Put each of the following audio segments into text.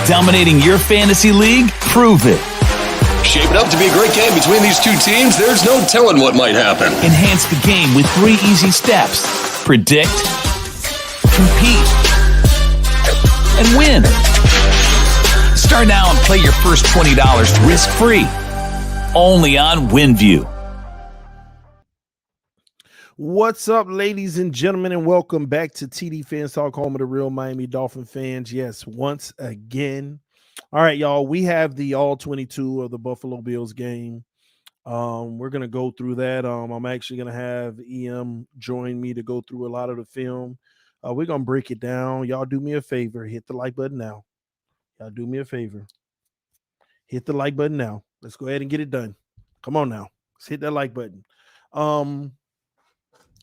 Dominating your fantasy league? Prove it. Shaping up to be a great game between these two teams. There's no telling what might happen. Enhance the game with 3 easy steps. Predict, compete, and win. Start now and play your first $20 risk-free. Only on WINVIEW. What's up, ladies and gentlemen, and welcome back to TDPHINSTAK, home of the real Miami Dolphin fans. Yes, once again. All right, y'all, we have the all 22 of the Buffalo Bills game. We're going to go through that. I'm actually going to have EM join me to go through a lot of the film. We're going to break it down. Y'all do me a favor. Hit the like button now. Y'all do me a favor. Hit the like button now. Let's go ahead and get it done. Come on now. Let's hit that like button.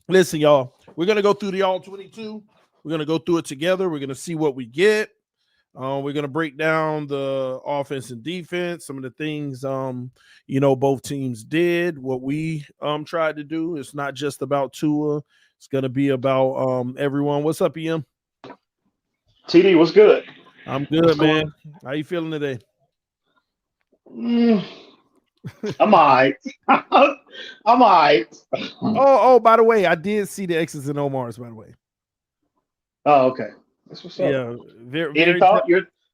Listen, y'all, we're going to go through the all 22. We're going to go through it together. We're going to see what we get. We're going to break down the offense and defense, some of the things, both teams did, what we tried to do. It's not just about Tua. It's going to be about everyone. What's up, EM? TD, what's good? I'm good, man. How you feeling today? I'm all right. I'm all right. Oh, by the way, I did see the X's and Omars, by the way. Oh, okay. That's what's up. Yeah. Any thoughts?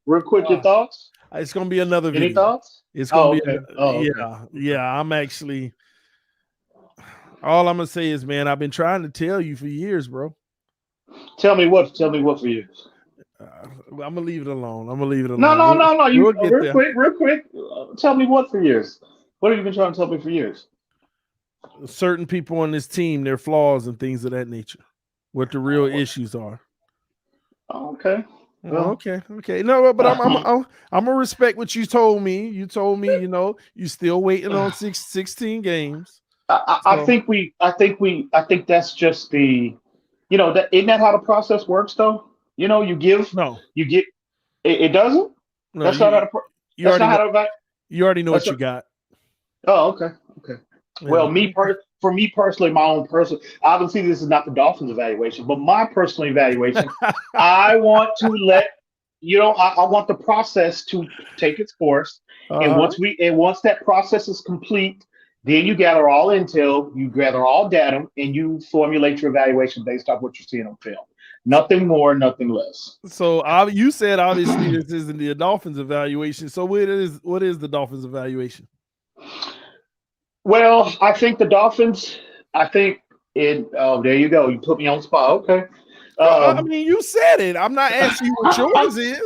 Real quick, your thoughts? It's going to be another video. Any thoughts? It's going to be okay. Yeah, I'm actually all I'm going to say is, man, I've been trying to tell you for years, bro. Tell me what for years. I'm going to leave it alone. No. You real quick. Tell me what for years. What have you been trying to tell me for years? Certain people on this team, their flaws and things of that nature. What the real issues are. Oh, okay. Well, okay. No, but I'm gonna respect what you told me. You told me, you still waiting on 16 games. I think that's just the, that isn't that how the process works though? You get it doesn't. No, that's not how you already know what you got. Oh, okay. Yeah. Well, for me personally, my own personal, obviously this is not the Dolphins evaluation, but my personal evaluation, I want to let I want the process to take its course, and once that process is complete, then you gather all intel, you gather all data, and you formulate your evaluation based off what you're seeing on film. Nothing more, nothing less. So you said obviously this isn't the Dolphins evaluation. So what is the Dolphins evaluation? Well, I think the Dolphins. There you go. You put me on the spot. Okay. I mean, you said it. I'm not asking you what yours is.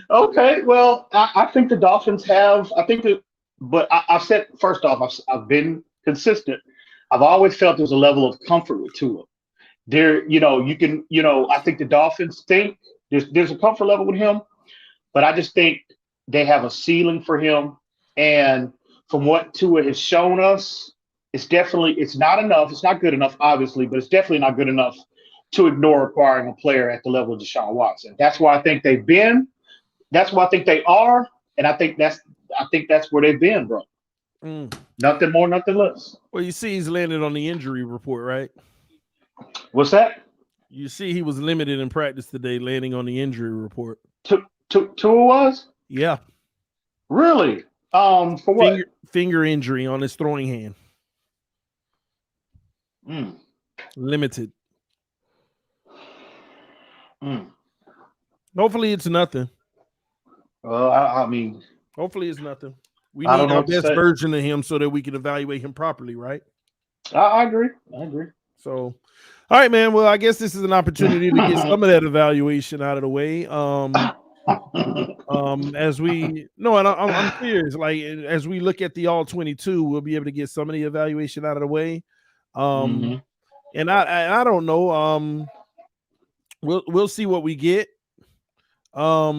Okay. Well, I think the Dolphins have. But I've said first off, I've been consistent. I've always felt there's a level of comfort with Tua. I think the Dolphins think there's a comfort level with him, but I just think they have a ceiling for him. And from what Tua has shown us, it's not enough. It's not good enough, obviously, but it's definitely not good enough to ignore acquiring a player at the level of Deshaun Watson. That's where I think they've been. That's where I think they are, and I think that's where they've been, bro. Nothing more, nothing less. Well, you see, he's landed on the injury report, right? What's that? You see, he was limited in practice today, landing on the injury report. Tua was? Yeah. Really? For what? Finger injury on his throwing hand. Limited. Hopefully it's nothing. I mean, hopefully it's nothing. We need our best version of him so that we can evaluate him properly, right? I agree. So, all right, man. Well, I guess this is an opportunity to get some of that evaluation out of the way. I'm serious. Like, as we look at the all 22, we'll be able to get some of the evaluation out of the way. And I don't know. We'll see what we get. I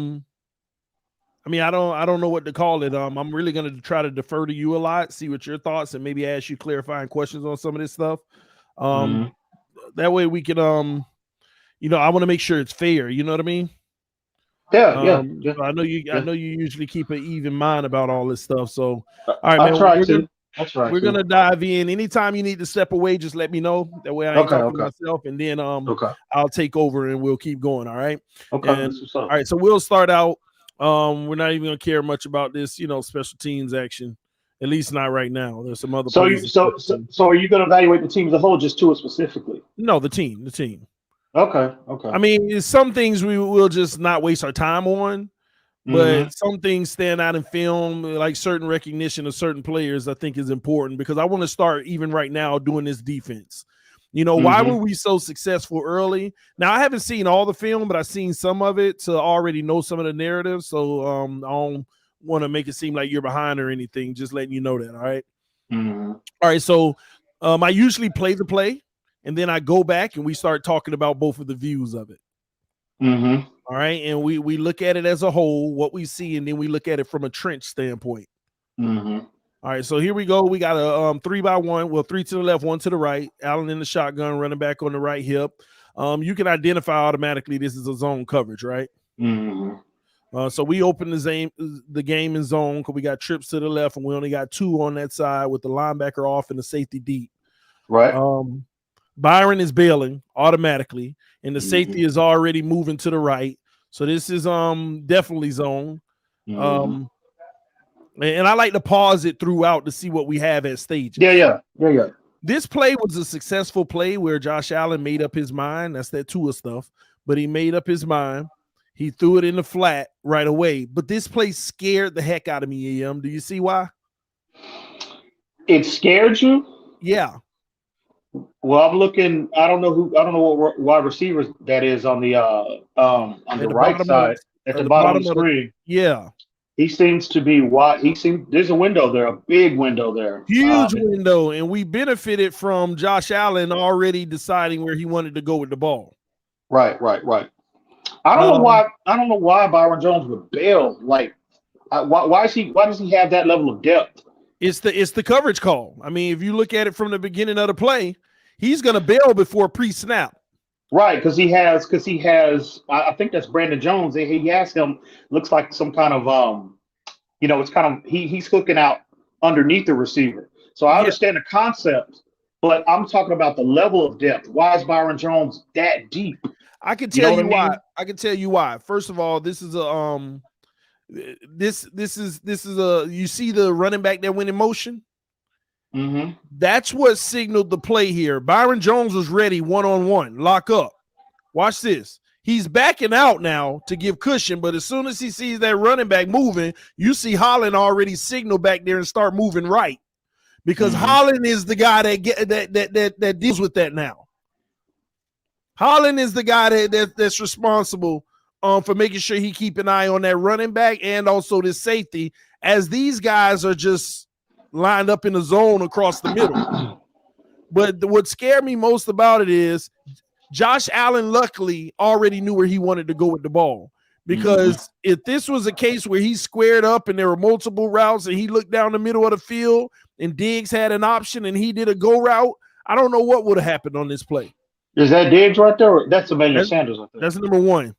mean, I don't know what to call it. I'm really going to try to defer to you a lot, see what your thoughts, and maybe ask you clarifying questions on some of this stuff. That way we can, I want to make sure it's fair. You know what I mean? Yeah. I know you usually keep an even mind about all this stuff. So, all right, I man. try to. We're gonna dive in. Anytime you need to step away, just let me know. That way I ain't talking to myself, and then I'll take over and we'll keep going. All right. Okay. All right. So we'll start out We're not even gonna care much about this, special teams action. At least not right now. There's some other So plays. so are you going to evaluate the team as a whole, just Tua specifically? No, the team. Okay. I mean, some things we will just not waste our time on, but some things stand out in film, like certain recognition of certain players, I think is important because I want to start even right now doing this defense. Why were we so successful early? Now, I haven't seen all the film, but I've seen some of it to already know some of the narratives. So I don't want to make it seem like you're behind or anything, just letting you know that. All right. All right. So I usually play the play. And then I go back and we start talking about both of the views of it. All right. And we look at it as a whole, what we see, and then we look at it from a trench standpoint. All right. So here we go. We got a 3-by-1. Well, 3 to the left, 1 to the right. Allen in the shotgun, running back on the right hip. You can identify automatically this is a zone coverage, right? So we open the game in zone because we got trips to the left and we only got 2 on that side with the linebacker off and the safety deep. Right. Byron is bailing automatically, and the safety is already moving to the right. So this is definitely zone. And I like to pause it throughout to see what we have at stages. Yeah. This play was a successful play where Josh Allen made up his mind. That's that Tua stuff. But he made up his mind. He threw it in the flat right away. But this play scared the heck out of me, EM. Do you see why? It scared you? Yeah. Well, I'm looking. I don't know what wide receivers that is on the right side at the bottom of the screen. Yeah, he seems to be wide. There's a window there, a big window there, huge window, and we benefited from Josh Allen already deciding where he wanted to go with the ball. Right. I don't know why Byron Jones would bail. Like, why does he have that level of depth? It's the coverage call. I mean, if you look at it from the beginning of the play, he's going to bail before pre-snap. Right, because he has. I think that's Brandon Jones. He has him. Looks like some kind of it's kind of he's hooking out underneath the receiver. So I understand the concept, but I'm talking about the level of depth. Why is Byron Jones that deep? I can tell you why. I can tell you why. First of all, this is a this is a, you see the running back that went in motion. That's what signaled the play here. Byron Jones was ready one-on-one, lock up. Watch this. He's backing out now to give cushion, but as soon as he sees that running back moving, you see Holland already signal back there and start moving right, because Holland is the guy that deals with that now. Holland is the guy that's responsible for making sure he keep an eye on that running back and also this safety, as these guys are just lined up in the zone across the middle. But what scared me most about it is Josh Allen luckily already knew where he wanted to go with the ball, because if this was a case where he squared up and there were multiple routes and he looked down the middle of the field and Diggs had an option and he did a go route, I don't know what would have happened on this play. Is that Diggs right there? Or that's Emmanuel Sanders, I think. That's number 1.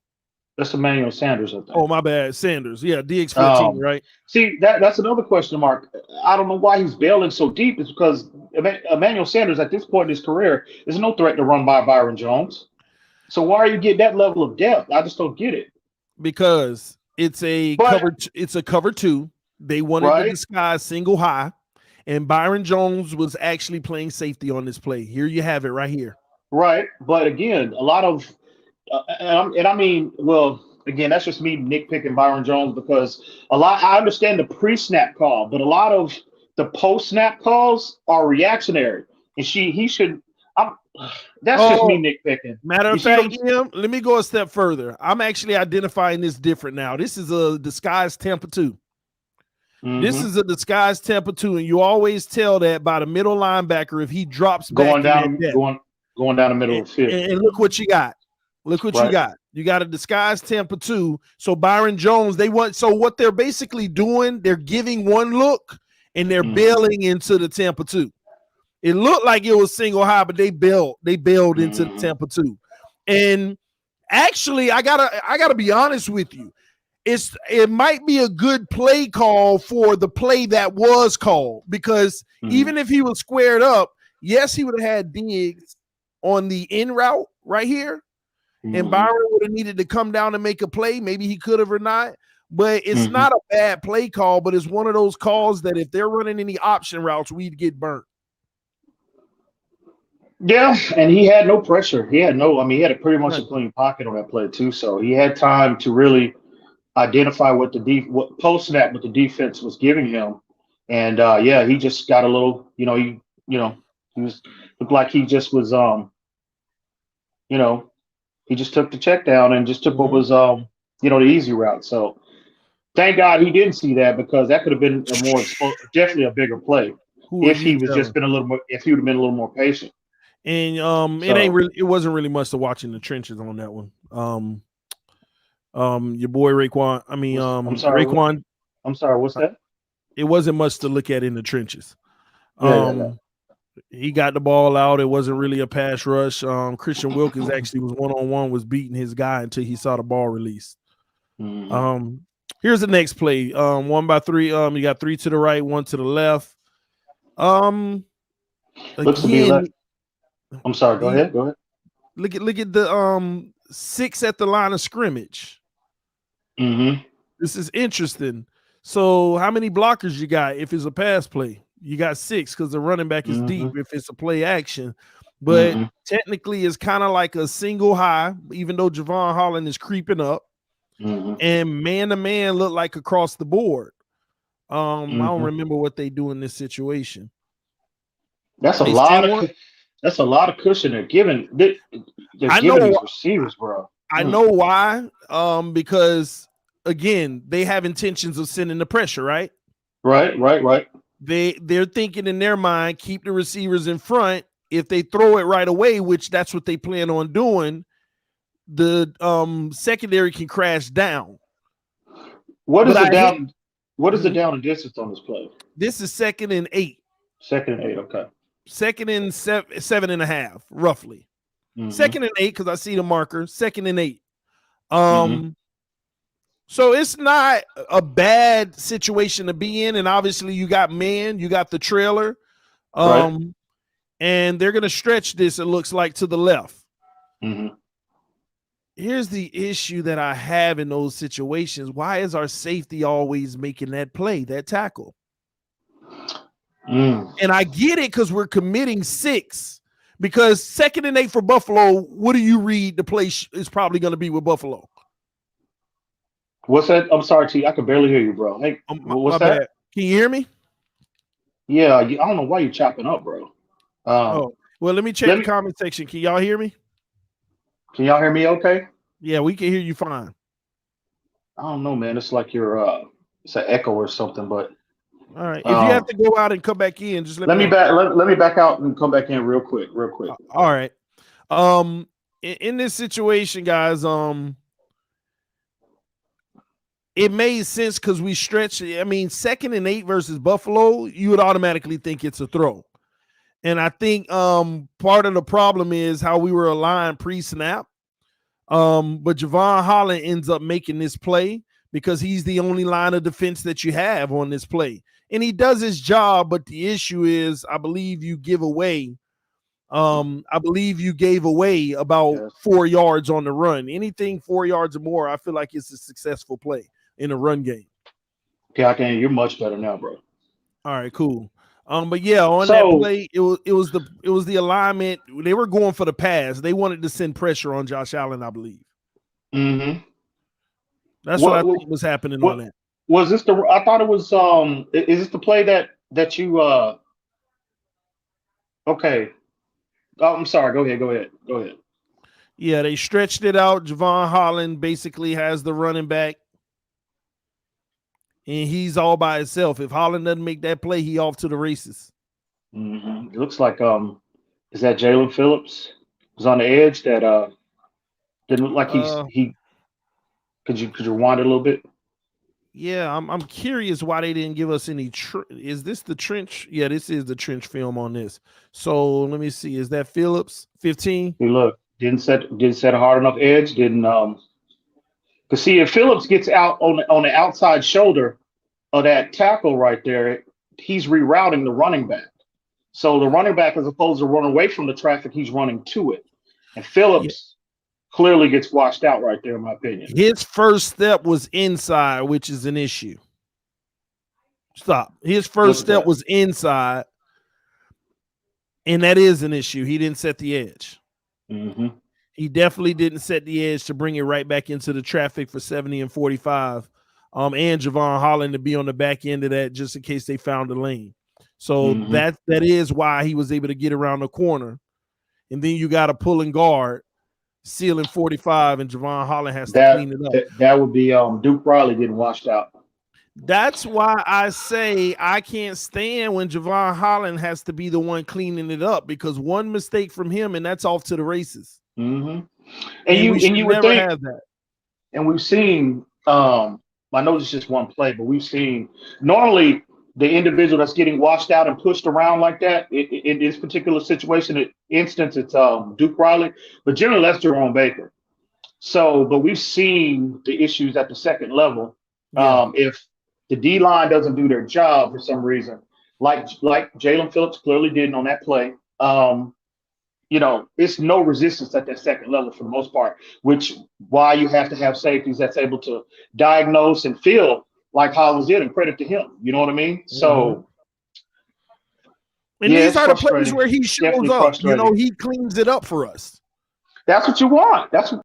That's Emmanuel Sanders, I think. Oh, my bad. Sanders. Yeah, Diggs 14, right? See, that's another question mark. I don't know why he's bailing so deep. It's because Emmanuel Sanders, at this point in his career, is no threat to run by Byron Jones. So why are you getting that level of depth? I just don't get it. Because it's a cover 2. They wanted to disguise single high, and Byron Jones was actually playing safety on this play. Here you have it right here. Right. But again, a lot of and I mean, well, again, that's just me nitpicking Byron Jones, because I understand the pre-snap call, but a lot of the post-snap calls are reactionary, and he should. That's just me nitpicking. Matter of fact, let me go a step further. I'm actually identifying this different now. This is a disguised Tampa 2. This is a disguised Tampa 2, and you always tell that by the middle linebacker if he drops back going down the middle of the field. And look what you got. Look what you got. You got a disguised Tampa 2. So Byron Jones, what they're basically doing, they're giving one look and they're bailing into the Tampa 2. It looked like it was single high, but they bailed into the Tampa 2. And actually, I gotta be honest with you. It might be a good play call for the play that was called, because even if he was squared up, yes, he would have had Diggs on the in route right here. And Byron would have needed to come down and make a play. Maybe he could have or not. but it's not a bad play call, but it's one of those calls that if they're running any option routes, we'd get burnt. Yeah, and he had no pressure. He had no, I mean, he had a pretty much a clean pocket on that play too. So he had time to really identify what what post snap what the defense was giving him. And yeah, he just got a little, he was looked like he just was he just took the check down and just took what was the easy route. So thank God he didn't see that, because that could have been a more definitely a bigger play if he was just been a little more, if he would have been a little more patient. And it wasn't really much to watch in the trenches on that one. Your boy Raekwon. I mean, I'm sorry, Raekwon. I'm sorry, what's that? It wasn't much to look at in the trenches. Yeah. He got the ball out. It wasn't really a pass rush. Christian Wilkins actually was one-on-one, was beating his guy until he saw the ball released. Here's the next play. 1 by 3. You got 3 to the right, 1 to the left. Looks to be left. I'm sorry. Go ahead. Look at the 6 at the line of scrimmage. This is interesting. So how many blockers you got if it's a pass play? You got 6, because the running back is deep if it's a play action. But technically it's kind of like a single high, even though Javon Holland is creeping up. And man-to-man look like across the board. I don't remember what they do in this situation. That's a lot of cushion they're giving. They're giving these receivers, bro. I know why. Because again, they have intentions of sending the pressure, right? Right. They're thinking in their mind, keep the receivers in front. If they throw it right away, which that's what they plan on doing, the secondary can crash down. What is the down? What is the down and distance on this play? This is 2nd and 8. 2nd and 8. Okay. 2nd and 7.5, roughly. 2nd and 8, because I see the marker. 2nd and 8. So it's not a bad situation to be in, and obviously you got the trailer, and they're gonna stretch this. It looks like to the left. Here's the issue that I have in those situations. Why is our safety always making that play, that tackle? And I get it, because we're committing 6, because 2nd and 8 for Buffalo. What do you read? The play is probably going to be with Buffalo. What's that? I'm sorry, T. I can barely hear you, bro. Hey, what's that? Bad. Can you hear me? Yeah, I don't know why you're chopping up, bro. Well, let me check the comment section. Can y'all hear me? Can y'all hear me okay? Yeah, we can hear you fine. I don't know, man. It's like you're it's an echo or something, but all right. If you have to go out and come back in, just let me back out and come back in real quick. All right. In this situation, guys, it made sense because we stretched. I mean, 2nd and 8 versus Buffalo, you would automatically think it's a throw. And I think part of the problem is how we were aligned pre-snap. But Javon Holland ends up making this play because he's the only line of defense that you have on this play. And he does his job, but the issue is I believe you gave away about 4 yards on the run. Anything 4 yards or more, I feel like it's a successful play in a run game. Okay, I can. You're much better now, bro. All right, cool. But yeah, on that play, it was the alignment. They were going for the pass. They wanted to send pressure on Josh Allen, I believe. That's what I think was happening on that. Was this I thought it was is this the play that you okay. Oh, I'm sorry. Go ahead. Yeah, they stretched it out. Javon Holland basically has the running back. And he's all by himself. If Holland doesn't make that play, he off to the races. It looks like is that Jalen Phillips was on the edge that didn't look like he could you rewind it a little bit? Yeah, I'm curious why they didn't give us any is this the trench? Yeah, this is the trench film on this. So let me see. Is that Phillips 15? Hey, look, didn't set a hard enough edge, because see, if Phillips gets out on the outside shoulder of that tackle right there, he's rerouting the running back. So the running back, as opposed to run away from the traffic, he's running to it. And Phillips clearly gets washed out right there, in my opinion. His first step was inside, which is an issue. Stop. His first step was inside, and that is an issue. He didn't set the edge. Mm-hmm. He definitely didn't set the edge to bring it right back into the traffic for 70 and 45. And Javon Holland to be on the back end of that just in case they found a lane. So that is why he was able to get around the corner. And then you got a pulling guard, sealing 45, and Javon Holland has to clean it up. That would be Duke Riley getting washed out. That's why I say I can't stand when Javon Holland has to be the one cleaning it up, because one mistake from him and that's off to the races. And you would think have that. And we've seen I know it's just one play, but we've seen normally the individual that's getting washed out and pushed around like that in this particular situation, instance, it's Duke Riley, but generally that's Jerome Baker. So, but we've seen the issues at the second level. If the D line doesn't do their job for some reason, like Jalen Phillips clearly did on that play, it's no resistance at that second level for the most part, which why you have to have safeties that's able to diagnose and feel like Hollins did, and credit to him. You know what I mean? So, and these are the plays where he shows up. He cleans it up for us. That's what you want. That's what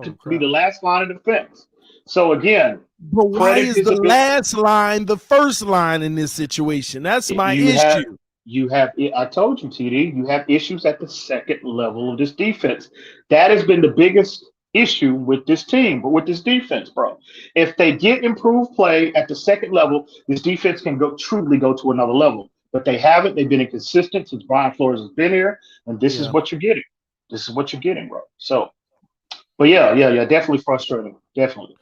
to be the last line of defense. So again, but why is the last line the first line in this situation? That's my issue. I told you, TD, you have issues at the second level of this defense. That has been the biggest issue with this team, but with this defense, bro. If they get improved play at the second level, this defense can truly go to another level. But they haven't. They've been inconsistent since Brian Flores has been here, and this is what you're getting. This is what you're getting, bro. So, but yeah, definitely frustrating. Definitely.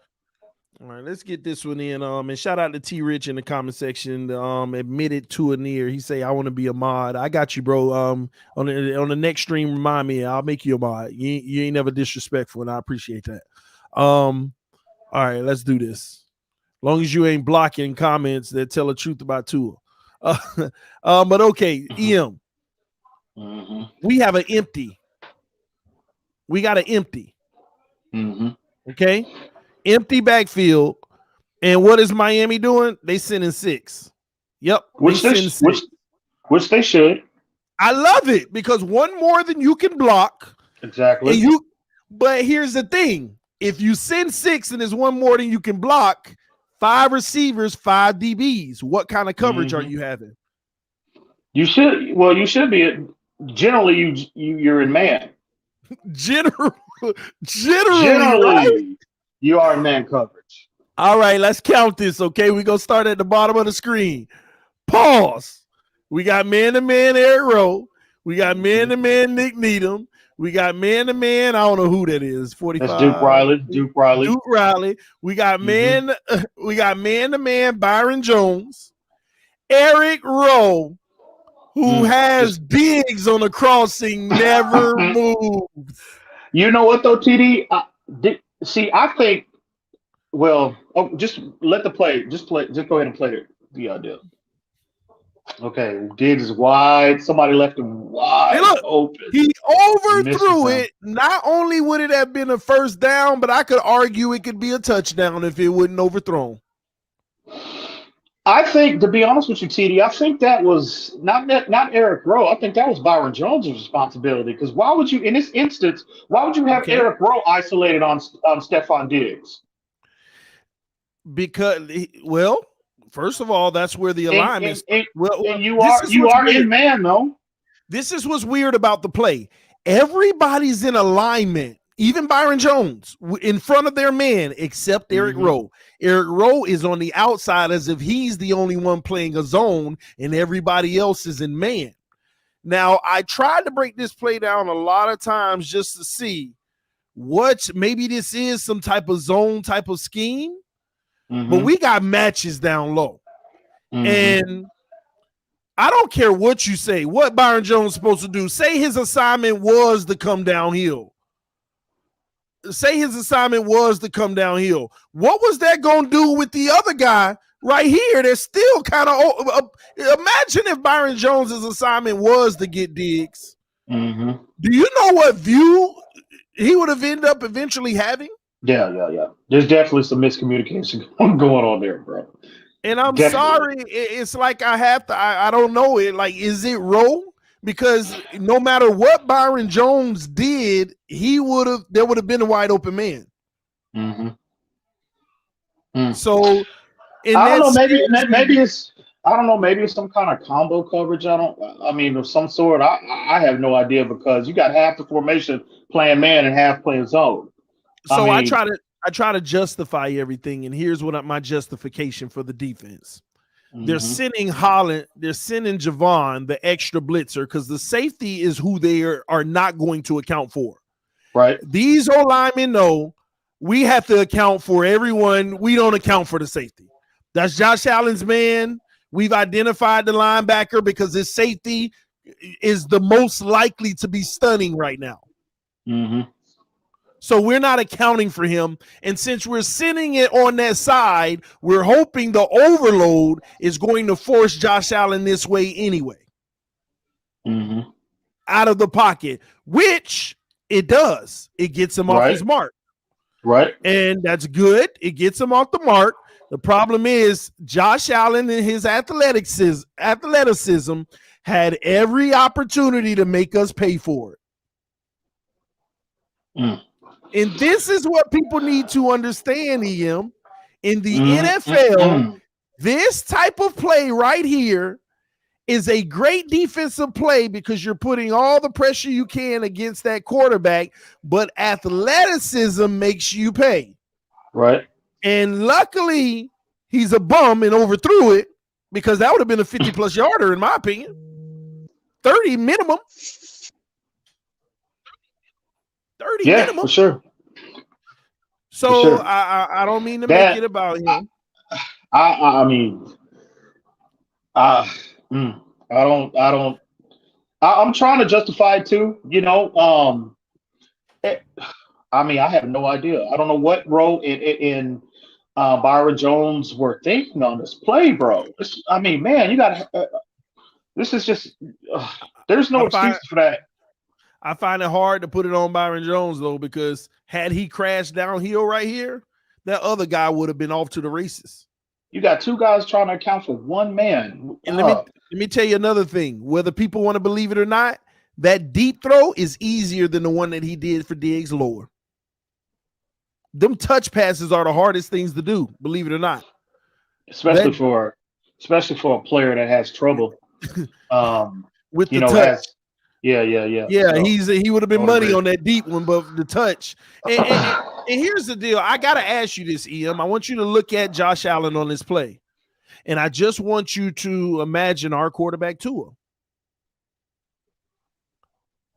All right, let's get this one in. And shout out to T Rich in the comment section. Admitted to a near. He say, "I want to be a mod." I got you, bro. On the next stream, remind me. I'll make you a mod. You ain't never disrespectful, and I appreciate that. All right, let's do this. Long as you ain't blocking comments that tell the truth about Tua. But okay, EM. We have an empty. We got an empty. Okay. Empty backfield, and what is Miami doing? They sending 6. Yep, which they should. I love it because one more than you can block. Exactly. But here's the thing: if you send 6 and there's one more than you can block, 5 receivers, 5 DBs. What kind of coverage are you having? You should be. Generally, you're in man. Generally. Right? You are in man coverage. All right, let's count this, okay? We're going to start at the bottom of the screen. Pause. We got man-to-man Eric Rowe. We got man-to-man Nick Needham. We got man-to-man, I don't know who that is, 45. That's Duke Riley. We got man-to-man Byron Jones. Eric Rowe, who has Diggs on the crossing, never moves. You know what, though, TD? I think, just let the play. Just go ahead and play the idea. Okay, Diggs is wide. Somebody left him wide open. He overthrew it. Not only would it have been a first down, but I could argue it could be a touchdown if it wasn't overthrown. I think, to be honest with you, TD, I think that was not Eric Rowe. I think that was Byron Jones' responsibility. Because why would you, in this instance, have Eric Rowe isolated on Stephon Diggs? Because, first of all, that's where the alignment. And you are in man, though. This is what's weird about the play. Everybody's in alignment. Even Byron Jones in front of their man, except Eric Rowe. Eric Rowe is on the outside as if he's the only one playing a zone and everybody else is in man. Now, I tried to break this play down a lot of times just to see maybe this is some type of zone type of scheme, but we got matches down low. And I don't care what you say, what Byron Jones is supposed to do. Say his assignment was to come downhill. What was that going to do with the other guy right here? They're still kind of imagine if Byron Jones's assignment was to get Diggs. Do you know what view he would have ended up eventually having. Yeah. There's definitely some miscommunication going on there, bro. And I'm Definitely. sorry, it's like I have to. I don't know it. Like, is it Rowe? Because no matter what Byron Jones did, there would have been a wide open man. So I don't know. Maybe it's. I don't know. Maybe it's some kind of combo coverage. I mean, of some sort. I have no idea because you got half the formation playing man and half playing zone. So I try to justify everything, and here's what my justification for the defense. They're sending Holland, they're sending Javon, the extra blitzer, because the safety is who they are not going to account for. Right. These O linemen know we have to account for everyone. We don't account for the safety. That's Josh Allen's man. We've identified the linebacker because his safety is the most likely to be stunning right now. So we're not accounting for him. And since we're sending it on that side, we're hoping the overload is going to force Josh Allen this way anyway. Out of the pocket, which it does. It gets him off his mark. Right. And that's good. It gets him off the mark. The problem is Josh Allen and his athleticism had every opportunity to make us pay for it. And this is what people need to understand, EM. In the NFL, this type of play right here is a great defensive play because you're putting all the pressure you can against that quarterback, but athleticism makes you pay. Right. And luckily, he's a bum and overthrew it because that would have been a 50-plus yarder, in my opinion. 30 minimum. 30 minimum. For sure. So for sure. I don't mean to make it about him. I mean, I'm trying to justify it too. You know, I mean, I have no idea. I don't know what role in Byron Jones were thinking on this play, bro. I mean, man, you got this is just there's no excuse for that. I find it hard to put it on Byron Jones, though, because had he crashed downhill right here, that other guy would have been off to the races. You got two guys trying to account for one man. And let me tell you another thing. Whether people want to believe it or not, that deep throw is easier than the one that he did for Diggs lower. Them touch passes are the hardest things to do, believe it or not. Especially for a player that has trouble with the touch. Yeah. So, he would have been money on that deep one, but the touch. And here's the deal. I got to ask you this, EM. I want you to look at Josh Allen on this play. And I just want you to imagine our quarterback Tua.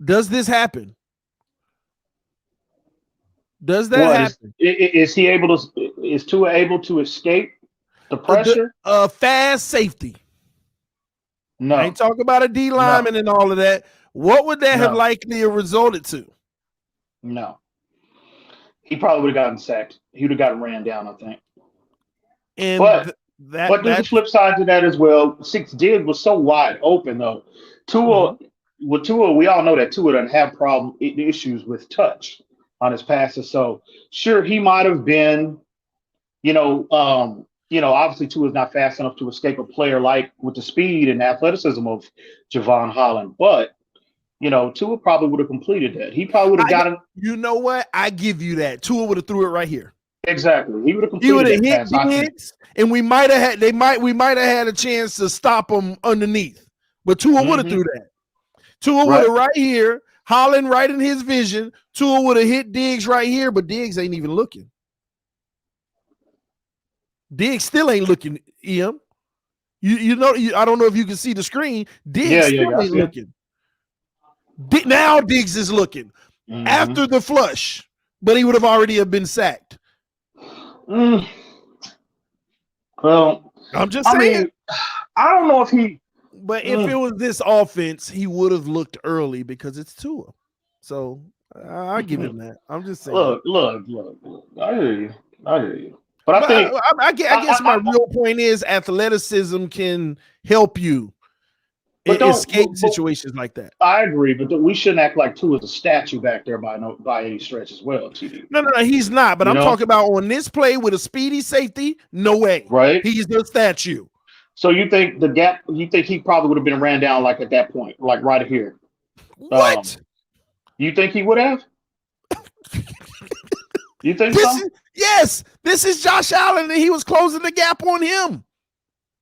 Does this happen? Does that happen? Is Tua able to escape the pressure? Fast safety. No. I ain't talking about a D lineman and all of that. What would that have likely resulted to? No. He probably would have gotten sacked. He would have gotten ran down, I think. But there's a flip side to that as well. Six Diggs was so wide open, though. With Tua, we all know that Tua doesn't have issues with touch on his passes. So, sure, he might have been, obviously Tua is not fast enough to escape a player like with the speed and athleticism of Javon Holland. But, Tua probably would have completed that. He probably would have gotten. You know what? I give you that. Tua would have threw it right here. Exactly. He would have completed that pass. Diggs, and we might have had a chance to stop him underneath. But Tua would have threw that. Tua would have right here, Holland right in his vision. Tua would have hit Diggs right here, but Diggs ain't even looking. Diggs still ain't looking, EM. I don't know if you can see the screen. Diggs still ain't looking. Now Diggs is looking after the flush, but he would have already been sacked. Well, I'm just saying. I don't know if he. But if it was this offense, he would have looked early because it's Tua. So I give him that. I'm just saying. Look. I hear you. But I guess my real point is athleticism can help you escape situations like that. I agree, but we shouldn't act like Tua is a statue back there by any stretch as well, TD. No, he's not. But I'm talking about on this play with a speedy safety. No way. Right. He's the statue. So you think the gap? You think he probably would have been ran down like at that point, like right here? What? You think he would have? You think so? Yes. This is Josh Allen, and he was closing the gap on him.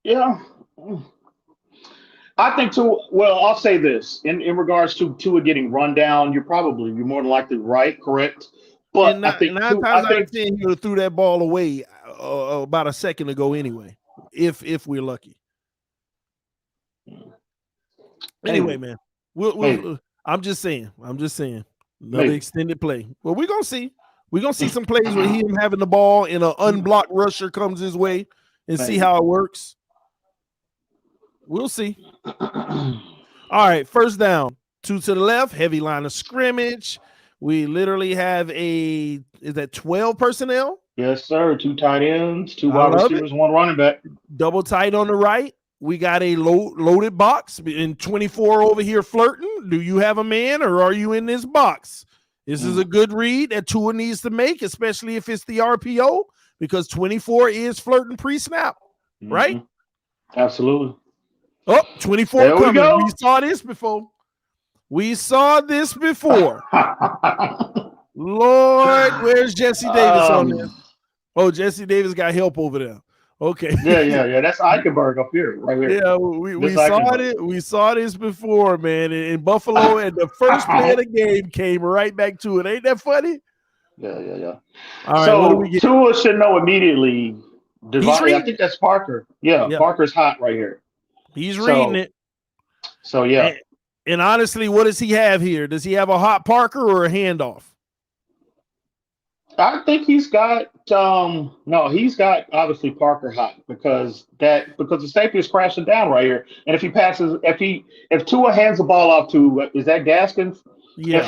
Yeah. I think well, I'll say this in regards to Tua getting run down, you're more than likely right, correct? But I think nine times out of 10, he would have threw that ball away about a second ago anyway, if we're lucky. Anyway, man, I'm just saying, another extended play. Well, we're gonna see. We're gonna see some plays where him having the ball and an unblocked rusher comes his way and see how it works. We'll see. All right, first down, 2 to the left, heavy line of scrimmage. We literally have is that 12 personnel? Yes, sir. 2 tight ends, 2 wide receivers, 1 running back. Double tight on the right. We got a loaded box in 24 over here flirting. Do you have a man or are you in this box? This is a good read that Tua needs to make, especially if it's the RPO, because 24 is flirting pre-snap, right? Absolutely. Oh, 24 there coming. We saw this before. Lord, where's Jesse Davis on this? Oh, Jesse Davis got help over there. Okay. Yeah. That's Eichenberg up here, right here. Yeah, we saw it. We saw this before, man, in Buffalo, and the first play of the game came right back to it. Ain't that funny? Yeah. All right, so what do we get? Tua should know immediately. I think that's Parker. Yeah, Parker's hot right here. He's reading it. So yeah. And honestly, what does he have here? Does he have a hot Parker or a handoff? I think he's got he's got obviously Parker hot because the safety is crashing down right here. And if if Tua hands the ball off to is that Gaskins? Yeah. If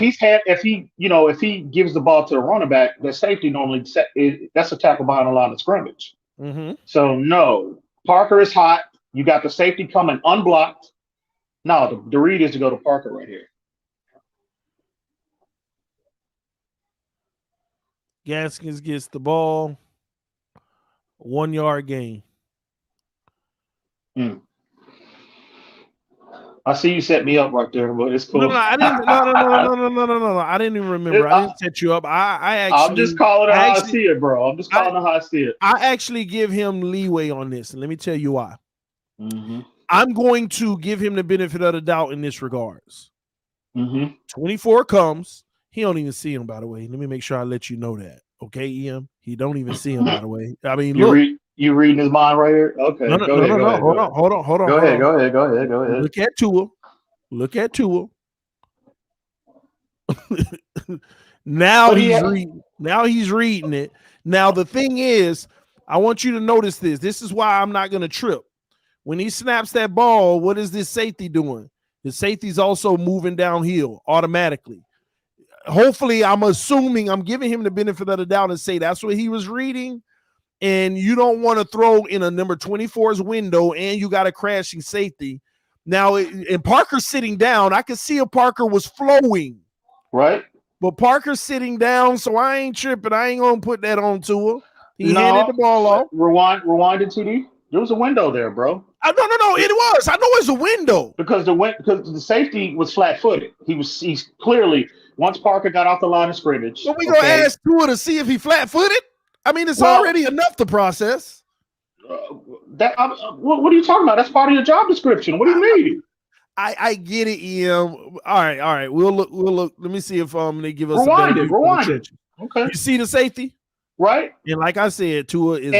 he gives the ball to the running back, the safety normally that's a tackle behind the line of scrimmage. Mm-hmm. So no, Parker is hot. You got the safety coming unblocked. No, the read is to go to Parker right here. Gaskins gets the ball. 1 yard gain. I see you set me up right there, but it's cool. No, I didn't. No. I didn't even remember. I didn't set you up. I'm just calling it how I see it, bro. I'm just calling it how I see it. I actually give him leeway on this, and let me tell you why. Mm-hmm. I'm going to give him the benefit of the doubt in this regards. Mm-hmm. 24 comes. He don't even see him, by the way. Let me make sure I let you know that. Okay, EM? He don't even see him, by the way. I mean, you reading his mind right here? Okay. No. Hold on. Go ahead. Look at Tua. Now he's reading it. Now the thing is, I want you to notice this. This is why I'm not going to trip. When he snaps that ball, what is this safety doing? The safety's also moving downhill automatically. Hopefully, I'm giving him the benefit of the doubt and say that's what he was reading. And you don't want to throw in a number 24's window and you got a crashing safety. Now, and Parker's sitting down. I could see if Parker was flowing. Right. But Parker's sitting down, so I ain't tripping. I ain't going to put that on Tua. He handed the ball off. Rewind it, TD. There was a window there, bro. No, it was. I know it's a window. Because the safety was flat-footed. He's clearly, once Parker got off the line of scrimmage. But we going to ask Tua to see if he flat-footed? I mean, it's already enough to process. What are you talking about? That's part of your job description. What do you mean? I get it, EM. All right. We'll look. Let me see if they give us rewind it. Okay. You see the safety? Right. And like I said, Tua is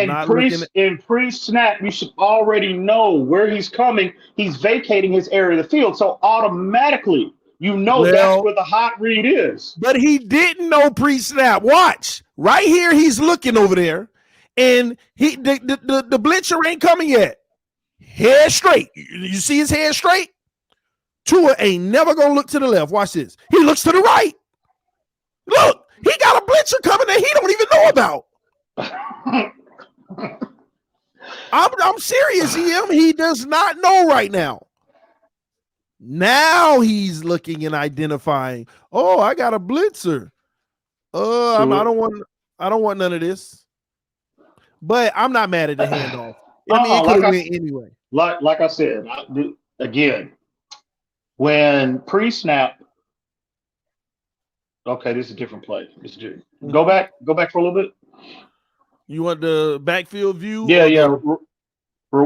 in pre-snap, you should already know where he's coming. He's vacating his area of the field. So automatically, that's where the hot read is. But he didn't know pre-snap. Watch. Right here, he's looking over there. And the blitzer ain't coming yet. Head straight. You see his head straight? Tua ain't never going to look to the left. Watch this. He looks to the right. Look. He got a blitzer coming that he don't even know about. I'm serious, EM. He does not know right now. Now he's looking and identifying. Oh, I got a blitzer. I don't want none of this. But I'm not mad at the handoff. I mean, it could have went anyway. Like I said, again, when pre-snap. Okay, this is a different play. Go back for a little bit. You want the backfield view? Yeah.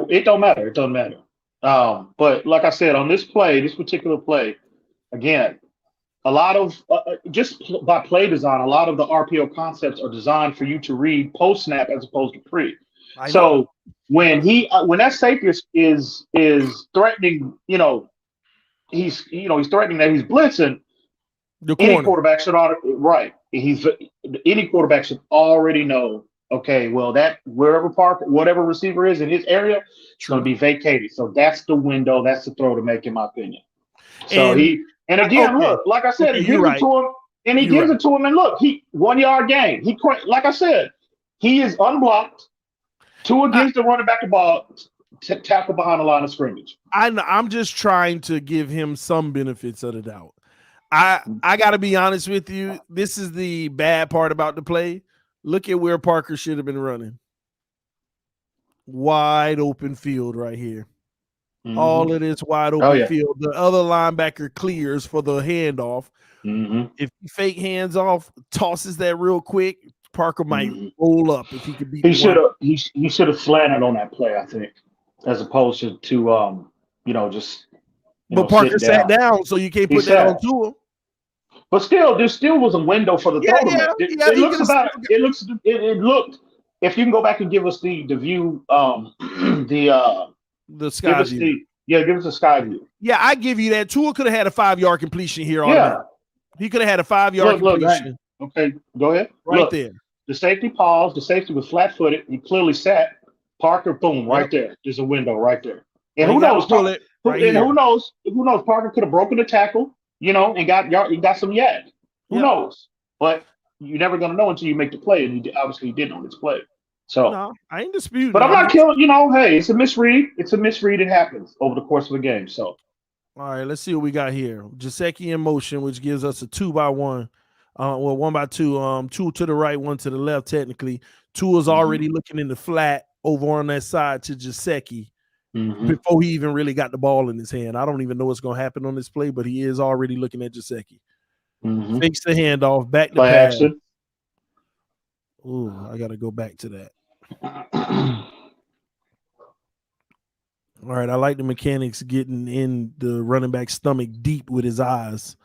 It don't matter. It doesn't matter. But like I said, on this particular play, again, a lot of just by play design, a lot of the RPO concepts are designed for you to read post snap as opposed to pre. So when that safety is threatening, he's threatening that he's blitzing. Any quarterback should any quarterback should already know. Okay, well, that whatever receiver is in his area, it's going to be vacated. So that's the window. That's the throw to make, in my opinion. So look, like I said, he gives it to him, and he gives it to him, and look, he 1 yard gain. Like I said, he is unblocked. 2 against the running back the ball, tackle behind the line of scrimmage. I'm just trying to give him some benefits of the doubt. I got to be honest with you. This is the bad part about the play. Look at where Parker should have been running. Wide open field right here. Mm-hmm. All of this wide open field. The other linebacker clears for the handoff. Mm-hmm. If he fake hands off, tosses that real quick, Parker might roll up if he could beat. He should have slanted on that play, I think, as opposed to just. But Parker sat down, so you can't put that on to him. But still, there still was a window for the throw to make. It looked. If you can go back and give us the view, the sky view. Give us a sky view. Yeah, I give you that. Tua could have had a 5-yard completion here. He could have had a 5-yard completion. Okay, go ahead. There. The safety paused. The safety was flat-footed. He clearly sat. Parker, boom, right there. There's a window right there. And who knows? Who knows? Parker could have broken the tackle. And got some yak. Who knows? But you're never gonna know until you make the play, and he obviously didn't on this play. So no, I ain't disputing. But I'm not killing. Hey, it's a misread. It's a misread. It happens over the course of a game. So, all right, let's see what we got here. Gesicki in motion, which gives us a 2-by-1. 1-by-2. 2 to the right, 1 to the left. Technically, 2 is already looking in the flat over on that side to Gesicki. Before he even really got the ball in his hand. I don't even know what's going to happen on this play, but he is already looking at Gesicki. Fakes the handoff, back to pass. Ooh, I got to go back to that. All right, I like the mechanics getting in the running back's stomach deep with his eyes.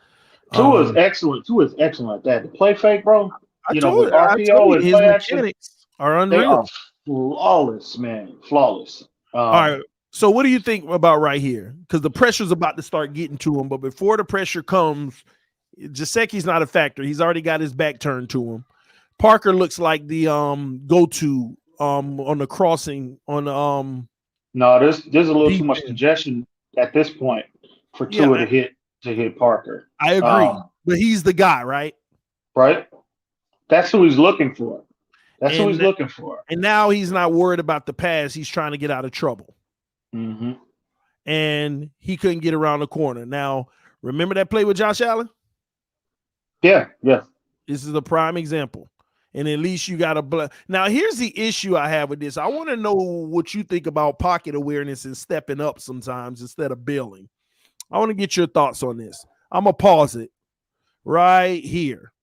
Tua is excellent. Tua is excellent at that. The play fake, bro. With RPO and play mechanics are unreal. They are flawless, man. Flawless. All right. So what do you think about right here? Because the pressure's about to start getting to him, but before the pressure comes, Gesicki's not a factor. He's already got his back turned to him. Parker looks like the go-to on the crossing on the No, there's a little too much congestion at this point for Tua to hit Parker. I agree, but he's the guy, right? Right. That's who he's looking for. Who he's looking for. And now he's not worried about the pass. He's trying to get out of trouble. And he couldn't get around the corner. Now, remember that play with Josh Allen? Yeah. This is a prime example. And at least you got a Now, here's the issue I have with this. I want to know what you think about pocket awareness and stepping up sometimes instead of bailing. I want to get your thoughts on this. I'm going to pause it right here.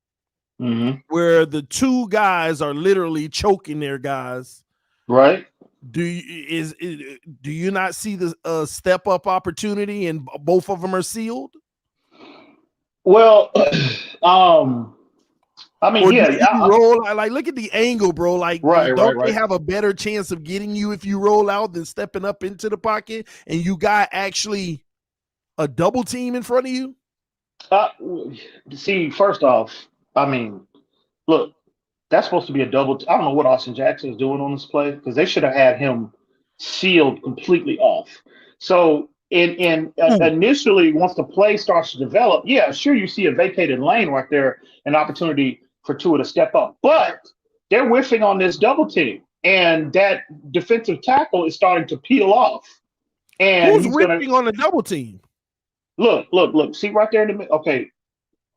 Where the 2 guys are literally choking their guys. Right. Do you not see the step up opportunity and both of them are sealed? Well, I mean, roll like look at the angle, bro. Like, don't they have a better chance of getting you if you roll out than stepping up into the pocket and you got actually a double team in front of you? See, first off, I mean, look. That's supposed to be a double. I don't know what Austin Jackson is doing on this play because they should have had him sealed completely off. So initially, once the play starts to develop, sure, you see a vacated lane right there, an opportunity for Tua to step up. But they're whiffing on this double team, and that defensive tackle is starting to peel off. And who's whiffing on the double team? Look. See right there in the middle. Okay,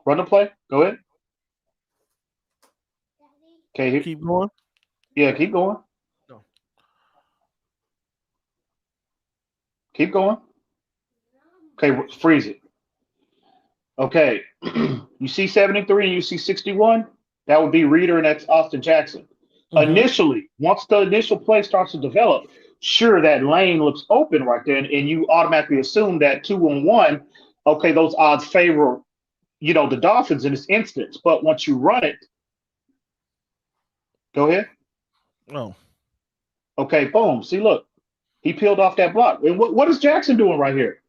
run the play. Go ahead. Okay, Keep going. yeah, keep going. No. Keep going. Okay, freeze it. Okay, you see 73 and you see 61. That would be Reader and that's Austin Jackson. Initially, once the initial play starts to develop, sure, that lane looks open right there, and you automatically assume that 2-on-1, okay, those odds favor, the Dolphins in this instance. But once you run it, go ahead. No. Okay, boom. See, look, he peeled off that block. And what is Jackson doing right here?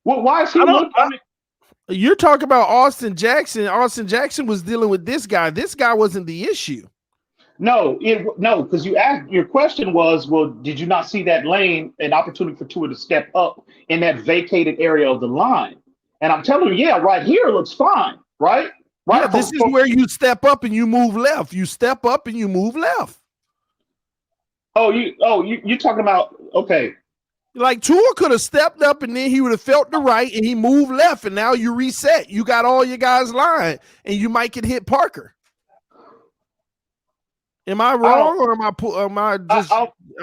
Why is he looking? You're talking about Austin Jackson. Austin Jackson was dealing with this guy. This guy wasn't the issue. No, because you asked, your question was, well, did you not see that lane, an opportunity for Tua to step up in that vacated area of the line? And I'm telling you, yeah, right here looks fine, right? Right. Yeah, this is where you step up and you move left. You step up and you move left. You're talking about, okay. Like Tua could have stepped up and then he would have felt the right and he moved left and now you reset. You got all your guys lying and you might get hit Parker. Am I wrong or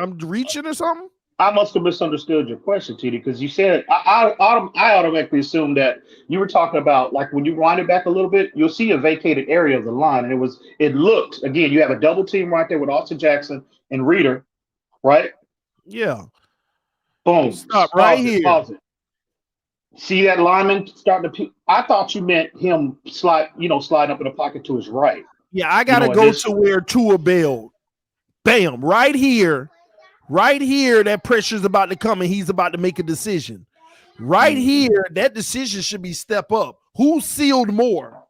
I'm reaching or something? I must have misunderstood your question, TD, because you said I automatically assumed that you were talking about, like, when you wind it back a little bit, you'll see a vacated area of the line, and it looked, again, you have a double team right there with Austin Jackson and Reader, right? Yeah. Boom. Stop right here. Pause it. See that lineman starting to? I thought you meant him sliding up in the pocket to his right. Yeah, I gotta go to where Tua bailed. Bam! Right here, that pressure's about to come, and he's about to make a decision. Right here, that decision should be step up. Who sealed more?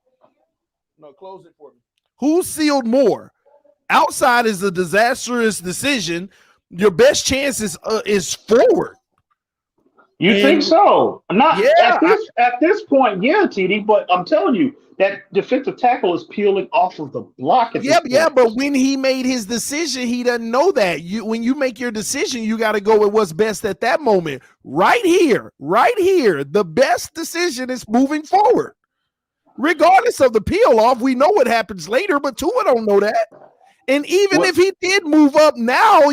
No, close it for me. Who sealed more? Outside is a disastrous decision. Your best chance is forward. You think so? Not at this point, yeah, TD. But I'm telling you, that defensive tackle is peeling off of the block. But when he made his decision, he doesn't know that. When you make your decision, you got to go with what's best at that moment. Right here, the best decision is moving forward, regardless of the peel off. We know what happens later, but Tua don't know that. And even if he did move up, now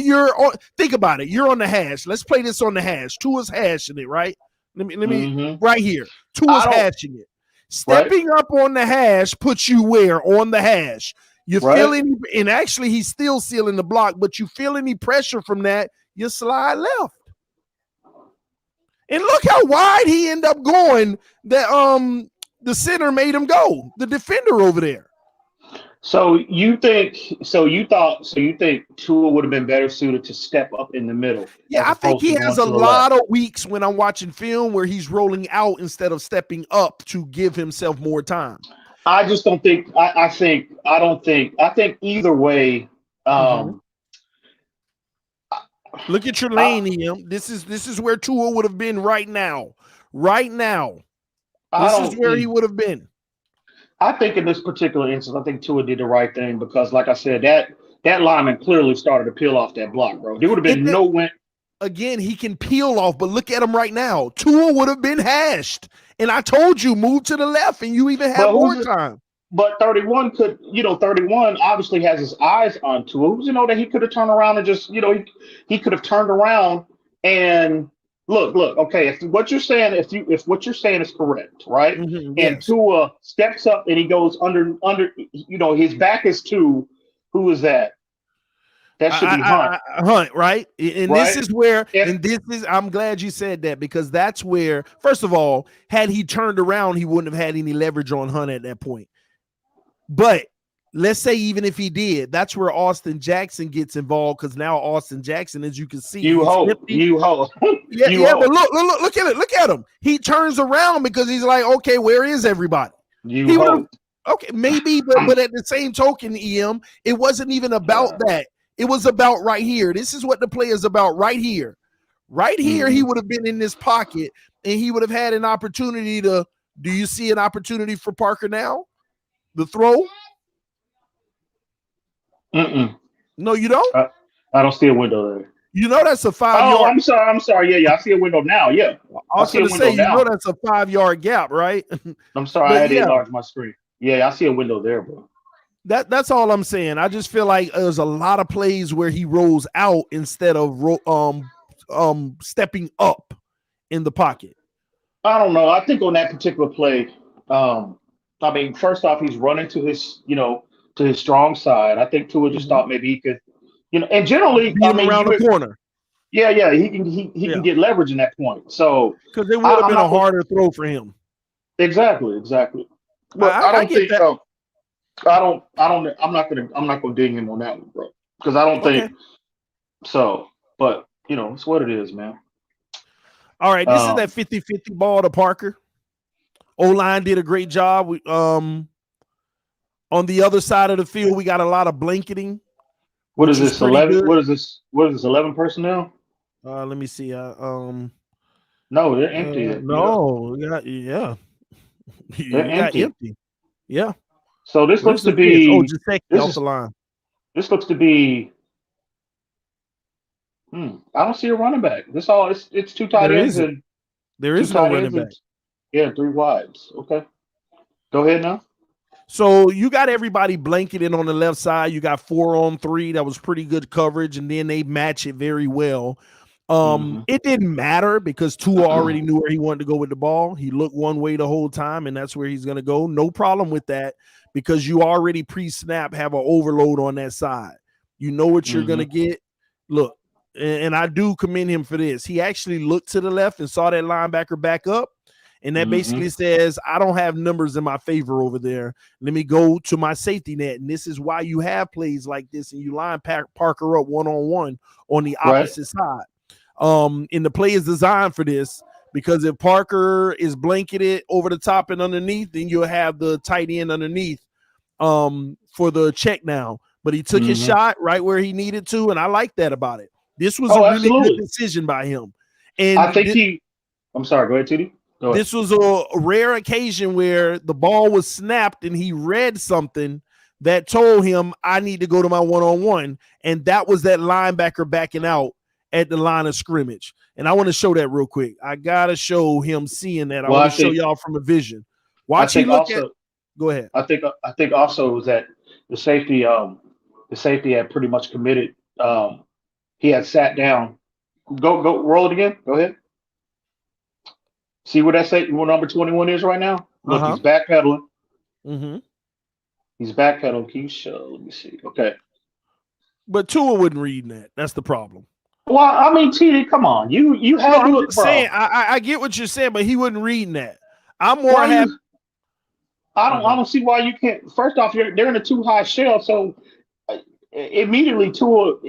think about it. You're on the hash. Let's play this on the hash. Tua's hashing it, right? Let me right here. Tua's hashing it. Stepping up on the hash puts you where? On the hash. You feel any, and actually he's still sealing the block, but you feel any pressure from that, you slide left. And look how wide he ended up going that the center made him go, the defender over there. So you think Tua would have been better suited to step up in the middle? Yeah, I think he has a lot of weeks when I'm watching film where he's rolling out instead of stepping up to give himself more time. I just don't think. I think either way. Look at your lane, EM. This is where Tua would have been right now. Right now, this is where he would have been. I think in this particular instance, I think Tua did the right thing because, like I said, that lineman clearly started to peel off that block, bro. There would have been no win. Again, he can peel off, but look at him right now. Tua would have been hashed. And I told you, move to the left, and you even have more time. But 31 could, 31 obviously has his eyes on Tua. Who's that he could have turned around and just, he could have turned around and look, okay, if what you're saying is correct, right? And Tua steps up and he goes under, his back is to who is that? That should be Hunt. Hunt, right? And this is where, I'm glad you said that because that's where, first of all, had he turned around, he wouldn't have had any leverage on Hunt at that point. But let's say even if he did, that's where Austin Jackson gets involved because now Austin Jackson, as you can see, you hope. But look at him. He turns around because he's like, okay, where is everybody? Okay, maybe, but at the same token, EM, it wasn't even about that. It was about right here. This is what the play is about right here. Right here, he would have been in this pocket and he would have had an opportunity to. Do you see an opportunity for Parker now? The throw? No, you don't? I don't see a window there. You know that's a 5 Oh, yard. I'm sorry. Yeah, I see a window now. Yeah, I was going to say, you know that's a 5 yard gap, right? I'm sorry, I But had to yeah, enlarge my screen. Yeah, I see a window there, bro. that's all I'm saying. I just feel like there's a lot of plays where he rolls out instead of stepping up in the pocket. I don't know. I think on that particular play, I mean, first off, he's running to his, to his strong side. I think Tua just thought maybe he could, and generally, I Being mean, around the corner. yeah, he can get leverage in that point. So because it would have been a harder throw for him. Exactly. But I don't think that. I'm not gonna ding him on that one, bro. Because I don't think so. But it's what it is, man. All right, this is that 50-50 ball to Parker. O-line did a great job. On the other side of the field, we got a lot of blanketing. What is this? 11? Good. What is this? 11 personnel? Let me see. No, they're empty. No, yeah. They're empty. Yeah. So this looks to be off the line. This looks to be. I don't see a running back. It's two tight ends and there is no running back. Yeah, 3 wides. Okay. Go ahead now. So you got everybody blanketed on the left side. You got 4-on-3. That was pretty good coverage, and then they match it very well. It didn't matter because Tua already knew where he wanted to go with the ball. He looked one way the whole time, and that's where he's going to go. No problem with that because you already pre-snap have an overload on that side. You know what you're going to get. Look, and I do commend him for this. He actually looked to the left and saw that linebacker back up. And that basically says, I don't have numbers in my favor over there. Let me go to my safety net. And this is why you have plays like this and you line Parker up one-on-one on the opposite side. And the play is designed for this because if Parker is blanketed over the top and underneath, then you'll have the tight end underneath for the check down. But he took his shot right where he needed to, and I like that about it. This was a really good decision by him. And I think I'm sorry, go ahead, TD. This was a rare occasion where the ball was snapped and he read something that told him, I need to go to my one-on-one. And that was that linebacker backing out at the line of scrimmage. And I want to show that real quick. I got to show him seeing that. I want to show y'all from a vision. Watch him look at. Go ahead. I think also was that the safety had pretty much committed. He had sat down. Go roll it again. Go ahead. See where number 21 is right now? Look, he's backpedaling. He's backpedaling. Can you show? Let me see. Okay. But Tua wouldn't read that. That's the problem. Well, I mean, TD, come on. You have to look, saying I get what you're saying, but he wouldn't read that. I'm more happy. I don't see why you can't. First off, they're in a too high shell, so immediately Tua.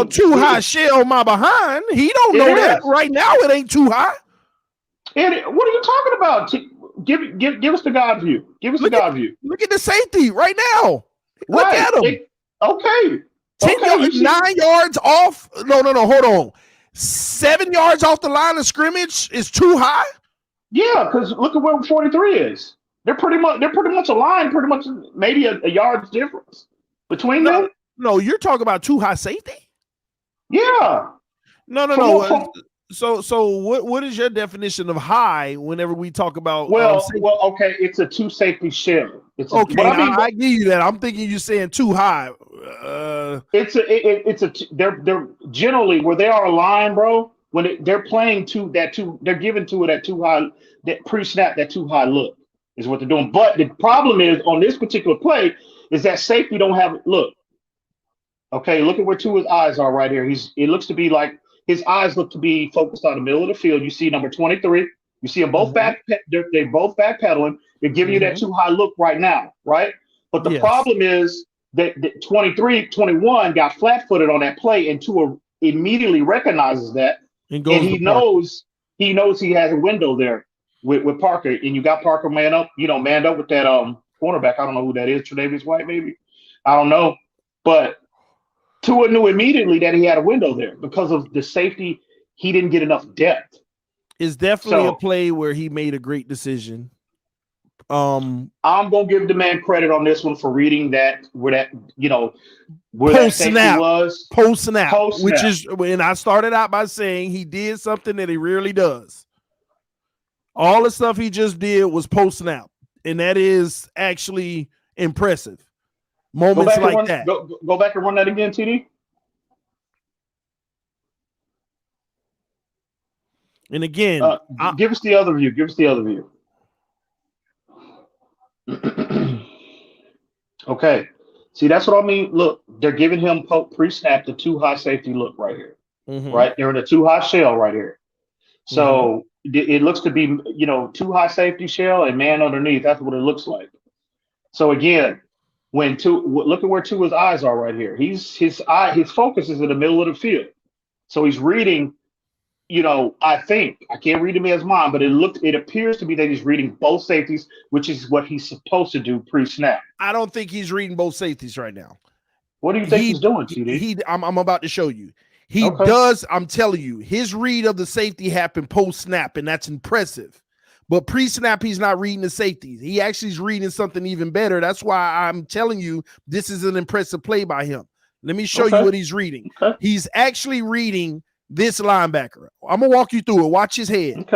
Too high shell my behind. He don't know that right now. It ain't too high. What are you talking about? Give us the God view. Give us the God view. Look at the safety right now. Look at him. Okay. 9 yards off. No. Hold on. 7 yards off the line of scrimmage is too high. Yeah, because look at where 43 is. They're pretty much aligned. Pretty much maybe a yard's difference between them. No, you're talking about too high safety. Yeah. No. So what is your definition of high whenever we talk about okay, it's a two safety shell. I give you that. I'm thinking you're saying too high. They're generally where they are aligned, bro. When they're playing they're giving to it at too high, that pre-snap, that too high look is what they're doing. But the problem is on this particular play is that safety don't have look. Okay, look at where Tua's eyes are right here. It looks to be like his eyes look to be focused on the middle of the field. You see number 23. You see them both they're both backpedaling. They're giving you that too high look right now, right? But the problem is that 21 got flat-footed on that play, and Tua immediately recognizes that, and he knows he has a window there with Parker, and you got Parker manned up with that cornerback. I don't know who that is, Tre'Davious White, maybe. I don't know, but Tua knew immediately that he had a window there because of the safety. He didn't get enough depth. It's definitely a play where he made a great decision. I'm gonna give the man credit on this one for reading that where that Post safety snap, was post snap, post which snap. is when I started out by saying he did something that he rarely does. All the stuff he just did was post snap, and that is actually impressive. Moments like that. Go back and run that again, TD. And again, give us the other view. Give us the other view. Okay. See, that's what I mean. Look, they're giving him pre-snap the too high safety look right here. Right? They're in a too high shell right here. So it looks to be, too high safety shell and man underneath. That's what it looks like. So again, look at where Tua's eyes are right here. His focus is in the middle of the field. So he's reading, I can't read him as mine, but it appears to be that he's reading both safeties, which is what he's supposed to do pre-snap. I don't think he's reading both safeties right now. What do you think he's doing, TD? I'm about to show you. He does. I'm telling you, his read of the safety happened post-snap, and that's impressive. But pre-snap, he's not reading the safeties. He actually is reading something even better. That's why I'm telling you this is an impressive play by him. Let me show you what he's reading. He's actually reading this linebacker. I'm going to walk you through it. Watch his head.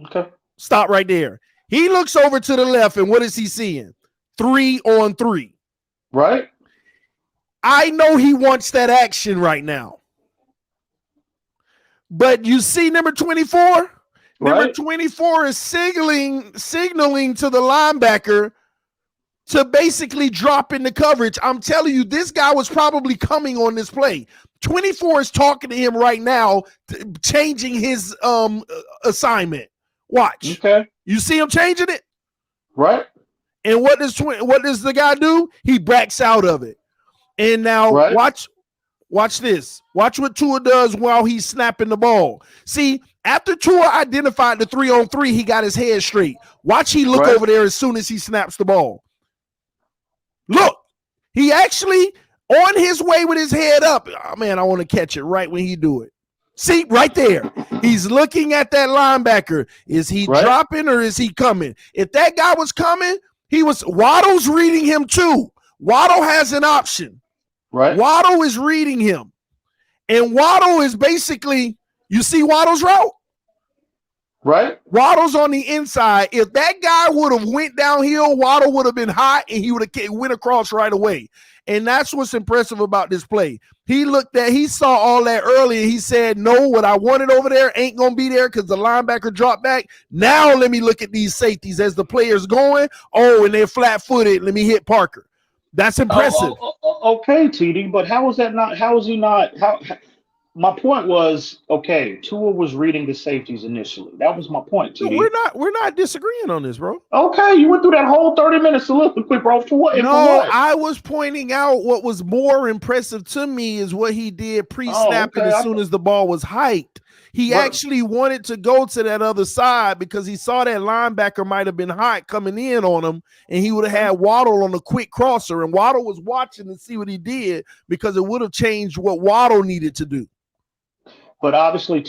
Okay. Stop right there. He looks over to the left, and what is he seeing? 3-on-3. Right. I know he wants that action right now. But you see number 24? Number 24 is signaling to the linebacker to basically drop in the coverage. I'm telling you, this guy was probably coming on this play. 24 is talking to him right now, changing his assignment. Watch. Okay. You see him changing it? Right. And what does the guy do? He backs out of it. And now watch this. Watch what Tua does while he's snapping the ball. See, after Tua identified the 3-on-3, he got his head straight. Watch he look over there as soon as he snaps the ball. Look, he actually on his way with his head up. Oh, man, I want to catch it right when he do it. See, right there. He's looking at that linebacker. Is he dropping or is he coming? If that guy was coming, Waddle's reading him too. Waddle has an option. Right. Waddle is reading him. And Waddle is basically, you see Waddle's route? Right. Waddle's on the inside. If that guy would have went downhill, Waddle would have been hot and he would have went across right away. And that's what's impressive about this play. He saw all that earlier. He said, no, what I wanted over there ain't going to be there because the linebacker dropped back. Now let me look at these safeties as the player's going. Oh, and they're flat-footed. Let me hit Parker. That's impressive. Okay, TD, but how is that not? How is he not? My point was, okay, Tua was reading the safeties initially. That was my point, TD. No, we're not disagreeing on this, bro. Okay, you went through that whole 30 minutes to look quick, bro. For what? No, I was pointing out what was more impressive to me is what he did pre-snapping as soon as the ball was hiked. He actually wanted to go to that other side because he saw that linebacker might have been hot coming in on him, and he would have had Waddle on a quick crosser, and Waddle was watching to see what he did because it would have changed what Waddle needed to do. But obviously,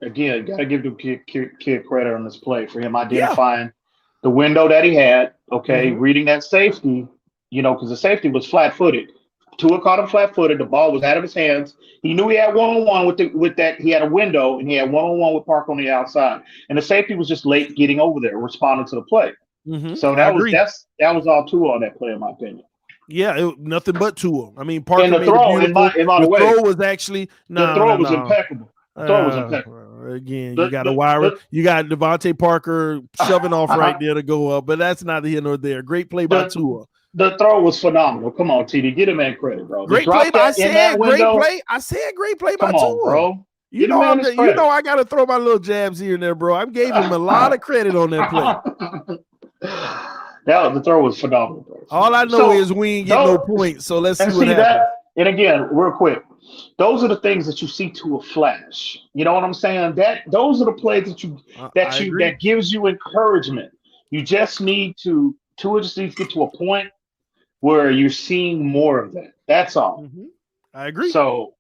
again, got to give the kid credit on this play for him identifying the window that he had, reading that safety, because the safety was flat-footed. Tua caught him flat-footed. The ball was out of his hands. He knew he had one-on-one with that. He had a window, and he had one-on-one with Parker on the outside. And the safety was just late getting over there, responding to the play. So that was all Tua on that play, in my opinion. Yeah, nothing but Tua. I mean, Parker and the throw, the throw was actually the throw was impeccable. The throw was impeccable. Again, you got a wire. You got Devontae Parker shoving off right there to go up, but that's neither here nor there. Great play by Tua. The throw was phenomenal. Come on, TD, get him man credit, bro. Great play. I said great play by Tua, bro. You know I got to throw my little jabs here and there, bro. I gave him a lot of credit on that play. The throw was phenomenal, bro. All I know is we ain't getting no points, so let's see what happens. And again, real quick, those are the things that you see to a flash. You know what I'm saying? Those are the plays that gives you encouragement. You just need to just need to get to a point where you're seeing more of that. That's all. I agree. So,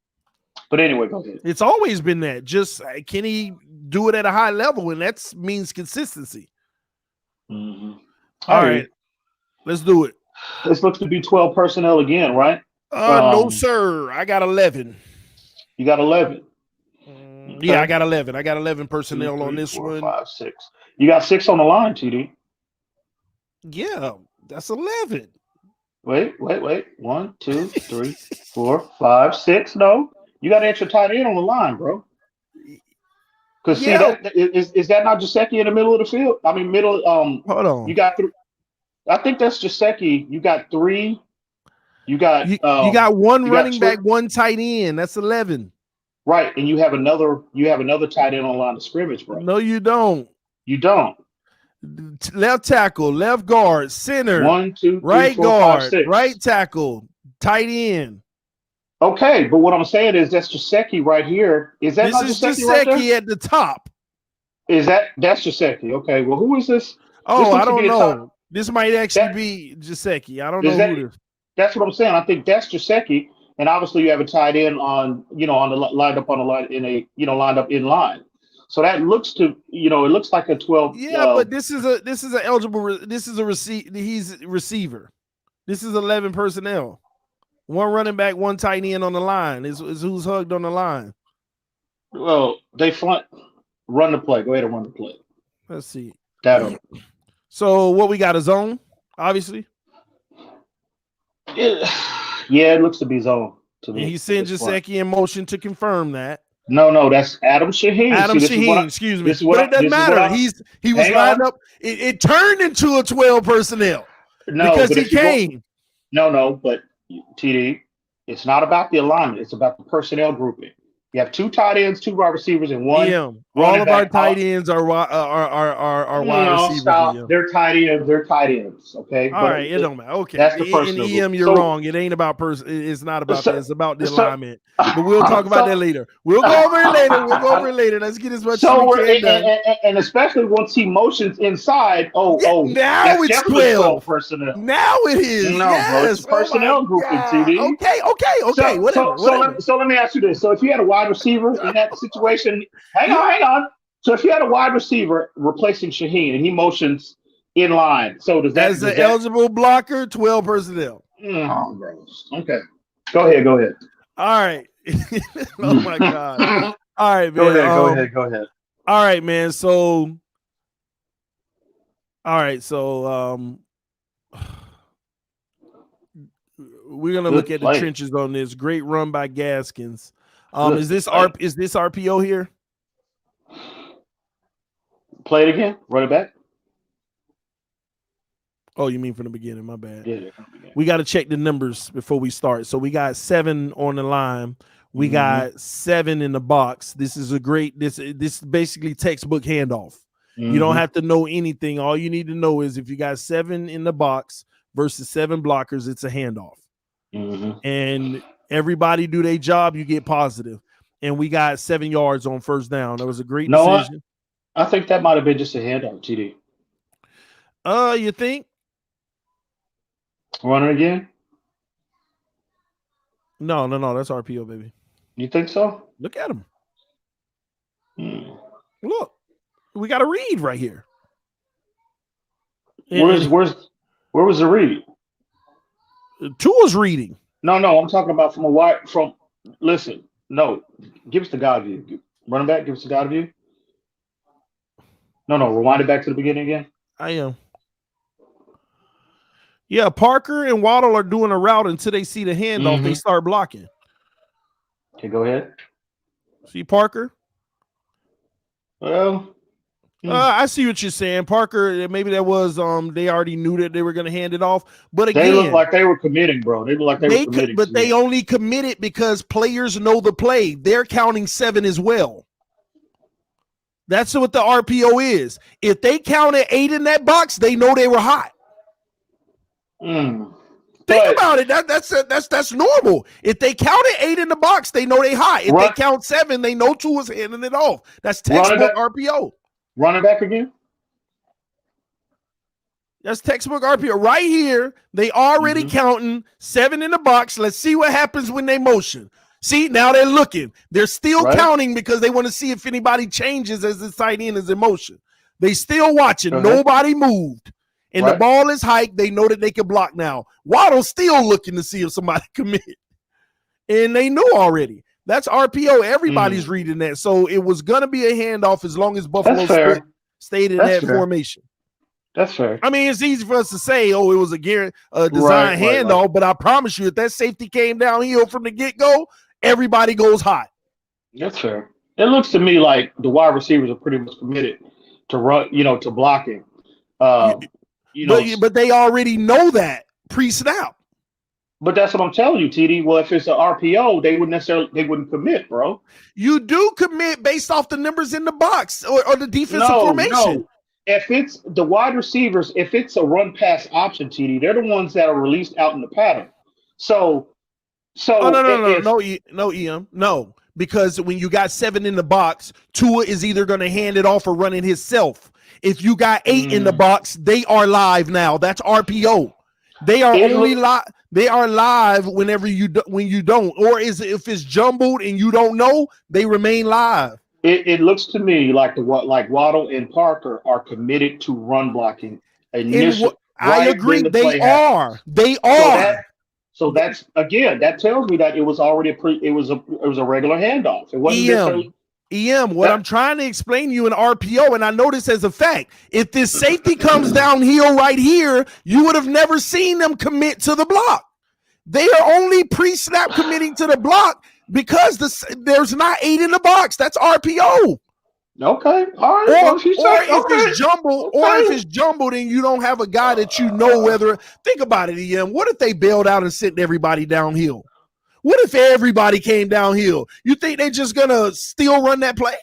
but anyway, go ahead. It's always been that. Just can he do it at a high level, and that means consistency. All right, let's do it. This looks to be 12 personnel again, right? No, sir. I got 11. You got 11. Okay. Yeah, I got 11. I got 11 personnel 2, 3, on this 4, one. 5, 6. You got 6 on the line, TD. Yeah, that's 11. Wait. 1, 2, 3, 4, 5, 6. No, you got an extra tight end on the line, bro. Because see, is that not Gesicki in the middle of the field? I mean, middle. Hold on. You got 3. I think that's Gesicki. You got 3. You got one running back, one tight end. That's 11. Right, and you have another tight end on line of scrimmage, bro. No, you don't. You don't. Left tackle, left guard, center. 1, 2, 3, right 4, guard, 5, 6. right tackle, tight end. Okay, but what I'm saying is that's Gesicki right here. Is that this not is Gesicki right there? at the top? That's Gesicki? Okay, well, who is this? Oh, I don't know. This might actually be Gesicki. I don't know who this. That's what I'm saying. I think that's Gesicki, and obviously you have a tight end on the lined up on the line lined up in line. So that looks to it looks like a 12. Yeah, but this is an eligible. This is a he's a receiver. This is 11 personnel. One running back, one tight end on the line is who's hugged on the line. Well, they run the play. Go ahead and run the play. Let's see. So what we got, a zone, obviously. Yeah, it looks to be zone to me. And he sent Gesicki in motion to confirm that. No, that's Adam Shaheen. Excuse me. But it doesn't matter. He was lined up. It turned into a 12 personnel because he came. No, but TD, it's not about the alignment. It's about the personnel grouping. You have 2 tight ends, 2 wide receivers, and 1. All of our tight ends are wide receivers. Stop. They're tight ends. They're tight ends. Okay. All right. It don't matter. Okay. That's the personnel in EM, you're wrong. It ain't about It's not about that. It's about the alignment. But we'll talk about that later. We'll go over it later. Let's get as much as we can. And especially once he motions inside. Now it's 12 personnel. Now it is. No, bro, it's personnel grouping, TD. Okay. Whatever. So let me ask you this. So if you had a wide receiver in that situation, hang on. So if you had a wide receiver replacing Shaheen and he motions in line, so does that? As an eligible blocker, 12 personnel. Oh, gross. Okay. Go ahead. All right. Oh my God. All right, man. Go ahead. All right, man. So we're gonna look at the trenches on this. Great run by Gaskins. Is this RPO here? Play it again. Run it back. Oh, you mean from the beginning? My bad. Yeah. We got to check the numbers before we start. So we got 7 on the line. We got 7 in the box. This is this is basically textbook handoff. You don't have to know anything. All you need to know is if you got 7 in the box versus 7 blockers, it's a handoff. And everybody do their job, you get positive. And we got 7 yards on first down. That was a great decision. I think that might have been just a handoff, TD. You think? Run it again? No, that's RPO, baby. You think so? Look at him. Look, we got a read right here. Where was the read? Tua's reading. No, I'm talking about listen. No, give us the God view. Running back, give us the God view. No, rewind it back to the beginning again. I am. Yeah, Parker and Waddle are doing a route until they see the handoff. They start blocking. Okay, go ahead. See Parker? Well, I see what you're saying. Parker, maybe that was they already knew that they were going to hand it off. But again, they look like they were committing, bro. They look like they were committing. But they only committed because players know the play. They're counting 7 as well. That's what the RPO is. If they counted 8 in that box, they know they were hot. Think about it. That's normal. If they counted 8 in the box, they know they hot. If they count 7, they know 2 is handing it off. That's textbook RPO. Run it back again. That's textbook RPO. Right here, they already counting 7 in the box. Let's see what happens when they motion. See, now they're looking. They're still counting because they want to see if anybody changes as the tight end is in motion. They still watching. Nobody moved. and the ball is hiked, they know that they can block now. Waddle's still looking to see if somebody commit, and they knew already. That's RPO. Everybody's reading that, so it was gonna be a handoff as long as Buffalo stayed in that formation. That's fair. I mean, it's easy for us to say, "Oh, it was a design handoff," but I promise you, if that safety came downhill from the get-go, everybody goes hot. That's fair. It looks to me like the wide receivers are pretty much committed to run, to blocking. But they already know that pre-snap. But that's what I'm telling you, TD. Well, if it's an RPO, they wouldn't commit, bro. You do commit based off the numbers in the box or the defensive formation. No. If it's the wide receivers, if it's a run pass option, TD, they're the ones that are released out in the pattern. No, EM, no, because when you got 7 in the box, Tua is either going to hand it off or run it himself. If you got 8 in the box, they are live now. That's RPO. They are live. They are live whenever when you don't, or if it's jumbled and you don't know, they remain live. It looks to me like Waddle and Parker are committed to run blocking. I agree. They are. They are. So that's again. That tells me that it was already it was a regular handoff. It wasn't EM. What I'm trying to explain to you in RPO, and I know this as a fact. If this safety comes downhill right here, you would have never seen them commit to the block. They are only pre-snap committing to the block because there's not 8 in the box. That's RPO. Okay. All right. If it's jumbled and you don't have a guy that you know whether. Think about it, EM. What if they bailed out and sent everybody downhill? What if everybody came downhill? You think they're just gonna still run that play?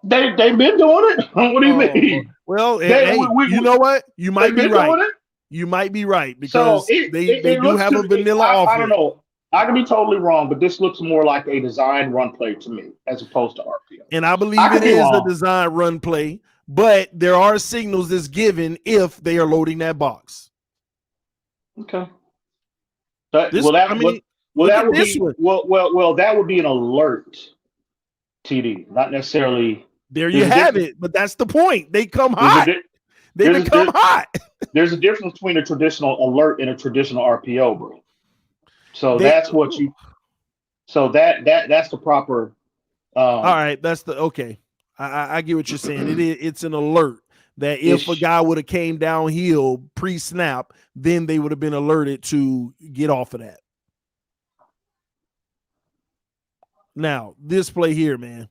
They've been doing it. What do you mean? Well, you know what? You might be right. You might be right because they do have a vanilla offense. I don't know. I can be totally wrong, but this looks more like a design run play to me as opposed to RPO. And I believe it is a design run play, but there are signals that's given if they are loading that box. Okay. That would be an alert, TD, not necessarily. There you have it, but that's the point. They come hot. They become hot. There's a difference between a traditional alert and a traditional RPO, bro. So that's what you. So that's the proper. All right, that's the okay. I get what you're saying. It's an alert that if a guy would have came downhill pre-snap, then they would have been alerted to get off of that. Now, this play here, man.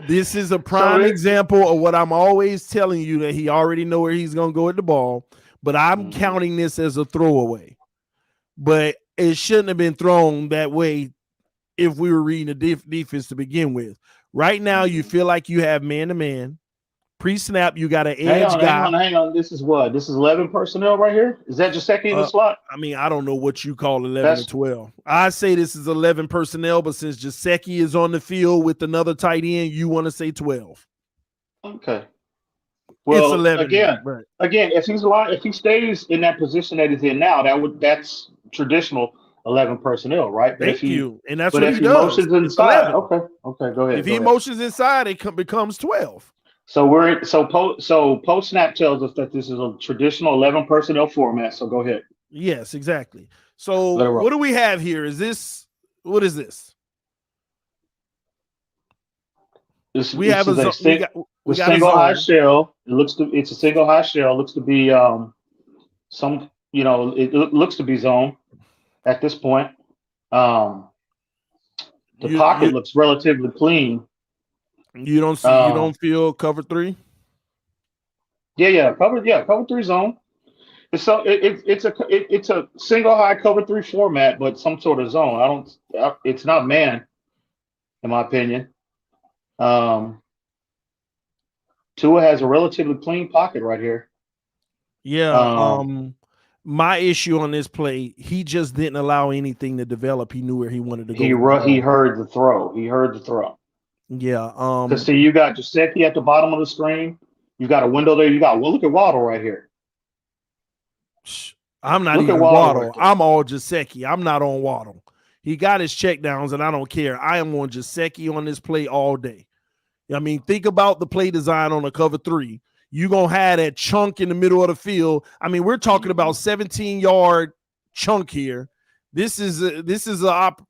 This is a prime example of what I'm always telling you, that he already know where he's going to go at the ball, but I'm counting this as a throwaway. But it shouldn't have been thrown that way if we were reading the defense to begin with. Right now, you feel like you have man-to-man. Pre-snap, you got an edge guy. Hang on. This is what? This is 11 personnel right here? Is that Gesicki in the slot? I mean, I don't know what you call 11 or 12. I say this is 11 personnel, but since Gesicki is on the field with another tight end, you want to say 12. Okay. Well, it's 11 again, if he stays in that position that he's in now, that's traditional 11 personnel, right? Thank you. And that's what he does. Motions inside. Okay, go ahead. If he motions inside, it becomes 12. So post snap tells us that this is a traditional 11 personnel format. So go ahead. Yes, exactly. So what do we have here? What is this? We have a single high shell. It's a single high shell. Looks to be it looks to be zone at this point. The pocket looks relatively clean. You don't see. You don't feel cover 3. Cover 3 zone. It's a single high cover 3 format, but some sort of zone. It's not man, in my opinion. Tua has a relatively clean pocket right here. Yeah. My issue on this play, he just didn't allow anything to develop. He knew where he wanted to go. He heard the throw. Yeah. Because see, you got Gesicki at the bottom of the screen. You got a window there. Look at Waddle right here. I'm not even Waddle. Right, I'm all Gesicki. I'm not on Waddle. He got his check downs, and I don't care. I am on Gesicki on this play all day. I mean, think about the play design on a cover 3. you're going to have that chunk in the middle of the field. I mean, we're talking about 17-yard chunk here. This is a op,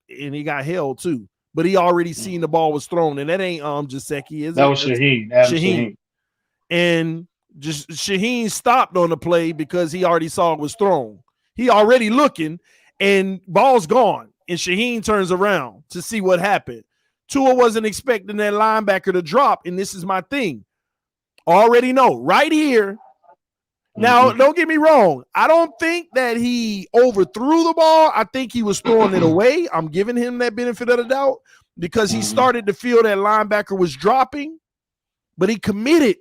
and he got held too. But he already seen the ball was thrown, and that ain't Gesicki, is it? That was Shaheen. Shaheen. And just Shaheen stopped on the play because he already saw it was thrown. He already looking, and ball's gone. And Shaheen turns around to see what happened. Tua wasn't expecting that linebacker to drop, and this is my thing. Already know right here. Now, don't get me wrong. I don't think that he overthrew the ball. I think he was throwing it away. I'm giving him that benefit of the doubt because he started to feel that linebacker was dropping, but he committed.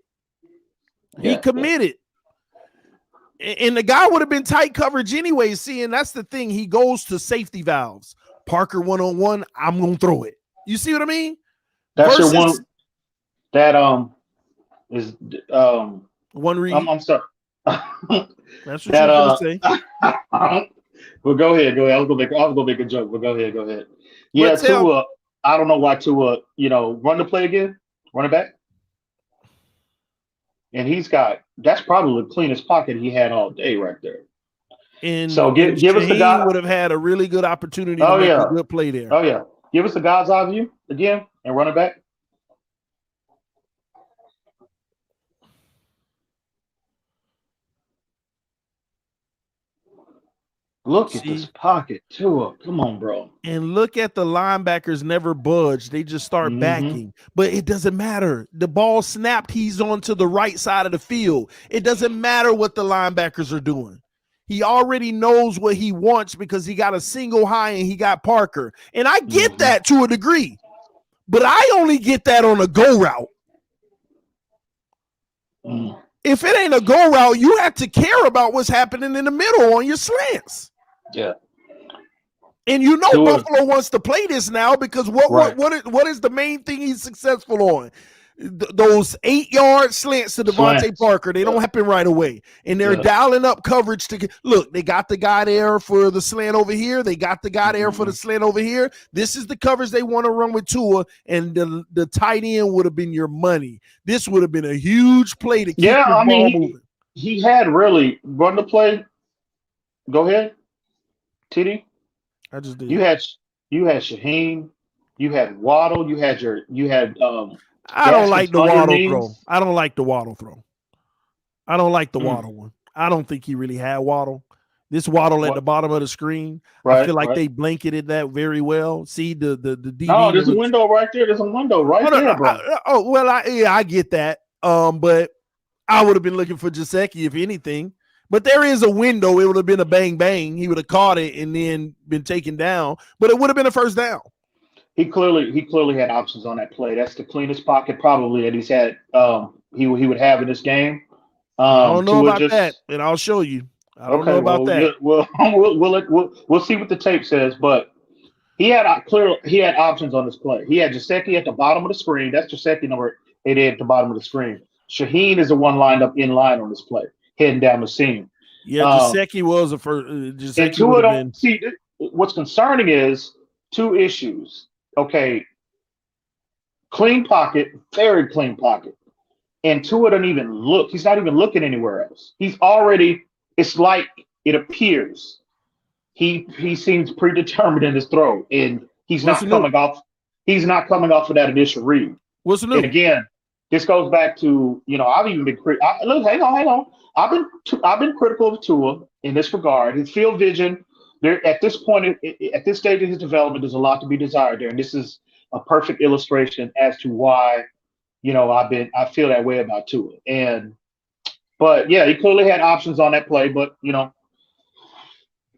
He committed. And the guy would have been tight coverage anyway. See, and that's the thing. He goes to safety valves. Parker one-on-one, I'm going to throw it. You see what I mean? That's your one. That is one read. I'm sorry. That's what you're going to say. Well, go ahead. I was gonna make a joke, but go ahead. Yeah, Tua. I don't know why Tua, run the play again, run it back. And that's probably the cleanest pocket he had all day right there. And so give us the guy. Would have had a really good opportunity to make a good play there. Oh yeah. Give us the God's eye view again and run it back. Look at this pocket, Tua. Come on, bro. And look at the linebackers never budge. They just start backing. But it doesn't matter. The ball snapped. He's on to the right side of the field. It doesn't matter what the linebackers are doing. He already knows what he wants because he got a single high and he got Parker. And I get that to a degree. But I only get that on a go route. If it ain't a go route, you have to care about what's happening in the middle on your slants. Yeah. And Buffalo wants to play this now because what is the main thing he's successful on? Those 8-yard slants to Devontae Parker. They don't happen right away. And they're dialing up coverage to look, they got the guy there for the slant over here. They got the guy there for the slant over here. This is the coverage they want to run with Tua, and the tight end would have been your money. This would have been a huge play to keep the ball moving. He had really run the play. Go ahead, TD. I just did. You had Shaheen, you had Waddle, you had I don't like the Waddle throw. I don't like the Waddle throw. I don't like the Waddle one. I don't think he really had Waddle. This Waddle at the bottom of the screen, I feel like they blanketed that very well. See the DB. Oh, there's a window right there. There's a window right there, bro. I get that. But I would have been looking for Gesicki if anything. But there is a window. It would have been a bang bang. He would have caught it and then been taken down. But it would have been a first down. He clearly had options on that play. That's the cleanest pocket probably that he's had. He would have in this game. I don't know about that, and I'll show you. I don't know about that. We'll see what the tape says, but he had options on this play. He had Gesicki at the bottom of the screen. That's Gesicki number 8 at the bottom of the screen. Shaheen is the one lined up in line on this play, heading down the seam. Yeah, Gesicki was a first. See, what's concerning is two issues. Okay, clean pocket, very clean pocket. And Tua doesn't even look. He's not even looking anywhere else. He's already, it's like it appears he seems predetermined in his throw. And he's not coming off of that initial read. What's new? And again, this goes back to, I've even been hang on. I've been critical of Tua in this regard. His field vision. There, at this point, at this stage of his development, there's a lot to be desired there, and this is a perfect illustration as to why, I feel that way about Tua. But yeah, he clearly had options on that play, but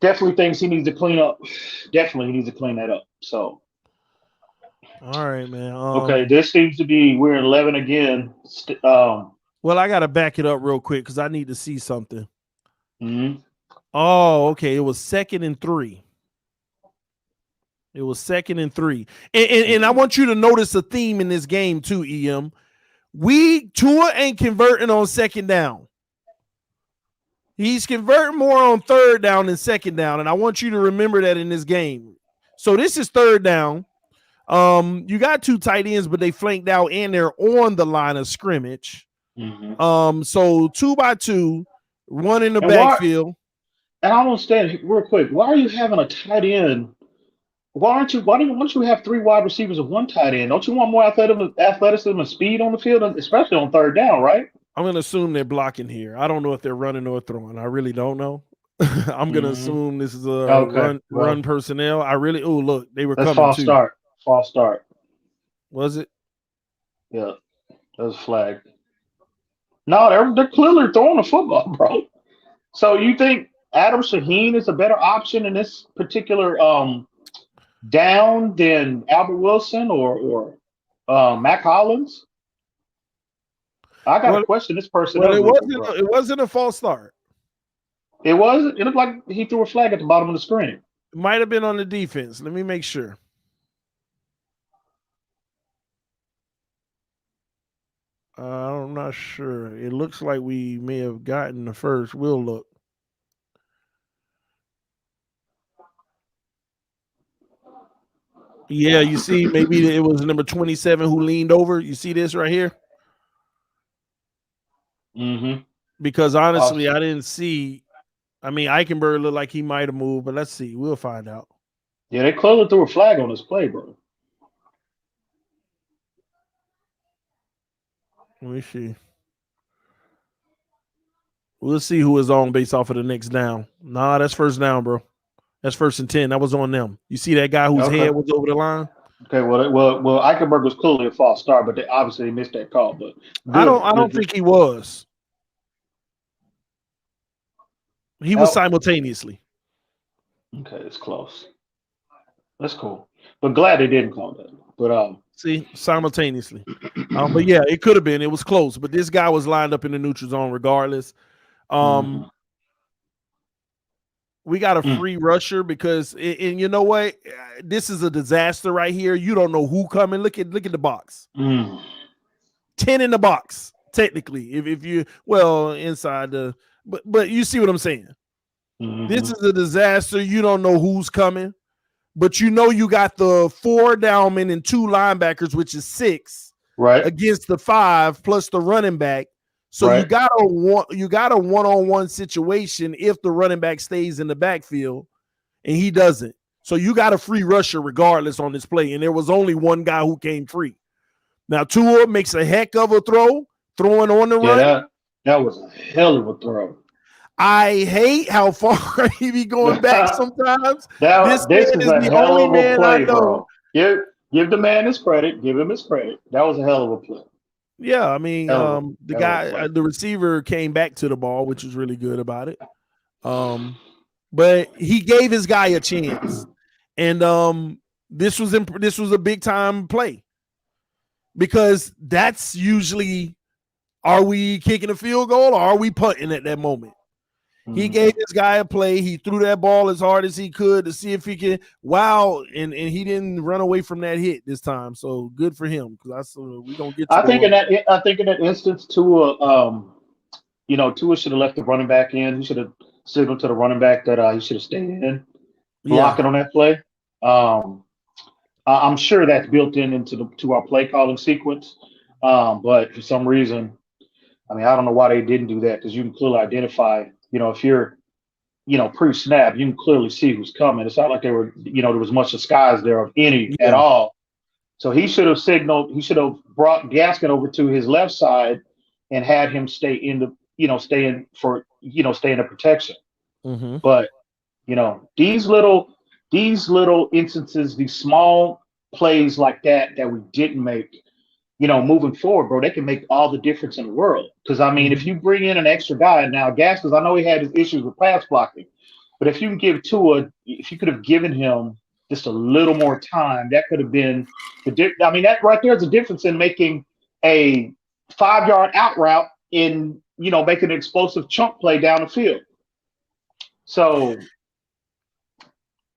definitely things he needs to clean up. Definitely, he needs to clean that up. So, all right, man. Okay, this seems to be we're 11 again. Well, I got to back it up real quick because I need to see something. Mm-hmm. Oh, okay. It was 2nd and 3. It was 2nd and 3. And I want you to notice a theme in this game too, EM. Tua ain't converting on 2nd down. He's converting more on 3rd down than 2nd down. And I want you to remember that in this game. So this is 3rd down. You got 2 tight ends, but they flanked out and they're on the line of scrimmage. So 2 by 2, one in the And backfield. And I don't understand real quick. Why are you having a tight end? Why don't you have 3 wide receivers and 1 tight end? Don't you want more athleticism and speed on the field, especially on 3rd down, right? I'm going to assume they're blocking here. I don't know if they're running or throwing. I really don't know. I'm going to assume this is a run personnel. Look, they were that's coming false too. start. False start. Was it? Yeah, that was a flag. No, they're clearly throwing the football, bro. So you think Adam Shaheen is a better option in this particular down than Albert Wilson or Mac Hollins? I got to question this person. Well, it wasn't a false start. It wasn't. It looked like he threw a flag at the bottom of the screen. It might have been on the defense. Let me make sure. I'm not sure. It looks like we may have gotten the first. We'll look. Yeah, you see, maybe it was number 27 who leaned over. You see this right here? Because honestly, I didn't see. I mean, Eichenberg looked like he might have moved, but let's see. We'll find out. Yeah, they clearly threw a flag on this play, bro. Let me see. We'll see who is on based off of the next down. Nah, that's first down, bro. That's 1st and 10. That was on them. You see that guy whose head was over the line? Okay, well, Eichenberg was clearly a false start, but they obviously missed that call. But I don't think he was. He was simultaneously. Okay, it's close. That's cool. But glad they didn't call that. But see, simultaneously. But yeah, it could have been. It was close. But this guy was lined up in the neutral zone regardless. We got a free rusher because, and you know what? This is a disaster right here. You don't know who coming. Look at the box. 10 in the box, technically. If you inside the, but you see what I'm saying. This is a disaster. You don't know who's coming, but you know you got the 4 downmen and 2 linebackers, which is 6, right, against the 5 plus the running back. So you got a one-on-one situation if the running back stays in the backfield and he doesn't. So you got a free rusher regardless on this play, and there was only one guy who came free. Now Tua makes a heck of a throwing on the run. That was a hell of a throw. I hate how far he be going back sometimes. This is the only man play, I know. Bro. Give the man his credit. Give him his credit. That was a hell of a play. Yeah, I mean, the receiver came back to the ball, which was really good about it. But he gave his guy a chance, and this was a big time play because that's usually, are we kicking a field goal or are we punting at that moment? He gave this guy a play. He threw that ball as hard as he could to see if he can. And he didn't run away from that hit this time. So good for him because we gonna get. I think in that instance, Tua, Tua should have left the running back in. He should have signaled to the running back that he should have stayed in, blocking on that play. I'm sure that's built into our play calling sequence, but for some reason, I mean, I don't know why they didn't do that because you can clearly identify. If you're, pre-snap, you can clearly see who's coming. It's not like there was much disguise there of any at all. So he should have signaled. He should have brought Gaskin over to his left side and had him stay in the protection. But these little instances, these small plays like that we didn't make. Moving forward, bro, they can make all the difference in the world. Because, I mean, if you bring in an extra guy now, because I know he had his issues with pass blocking, but if you can give Tua, if you could have given him just a little more time, that could have been that right there is a difference in making a 5-yard out route in, making an explosive chunk play down the field. So.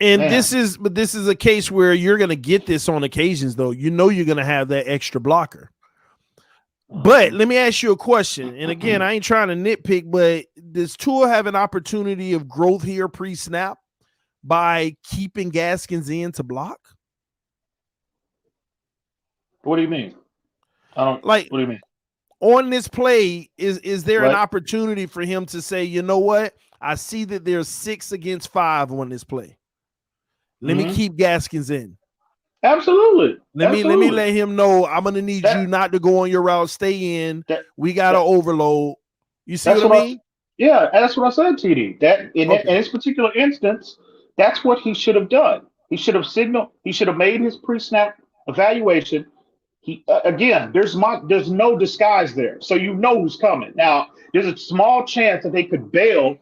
And this is a case where you're going to get this on occasions, though. You're going to have that extra blocker. But let me ask you a question. And again, I ain't trying to nitpick, but does Tua have an opportunity of growth here pre-snap by keeping Gaskins in to block? What do you mean? What do you mean? on this play, is there an Right. opportunity for him to say, you know what? I see that there's 6 against 5 on this play. Let me keep Gaskins in. Absolutely. Let me let him know I'm gonna need That- you not to go on your route. Stay in. We got to overload. You see That's what I mean? Yeah, that's what I said, TD. That in this particular instance, that's what he should have done. He should have signaled. He should have made his pre-snap evaluation. He again, there's no disguise there, so you know who's coming. Now, there's a small chance that they could bail.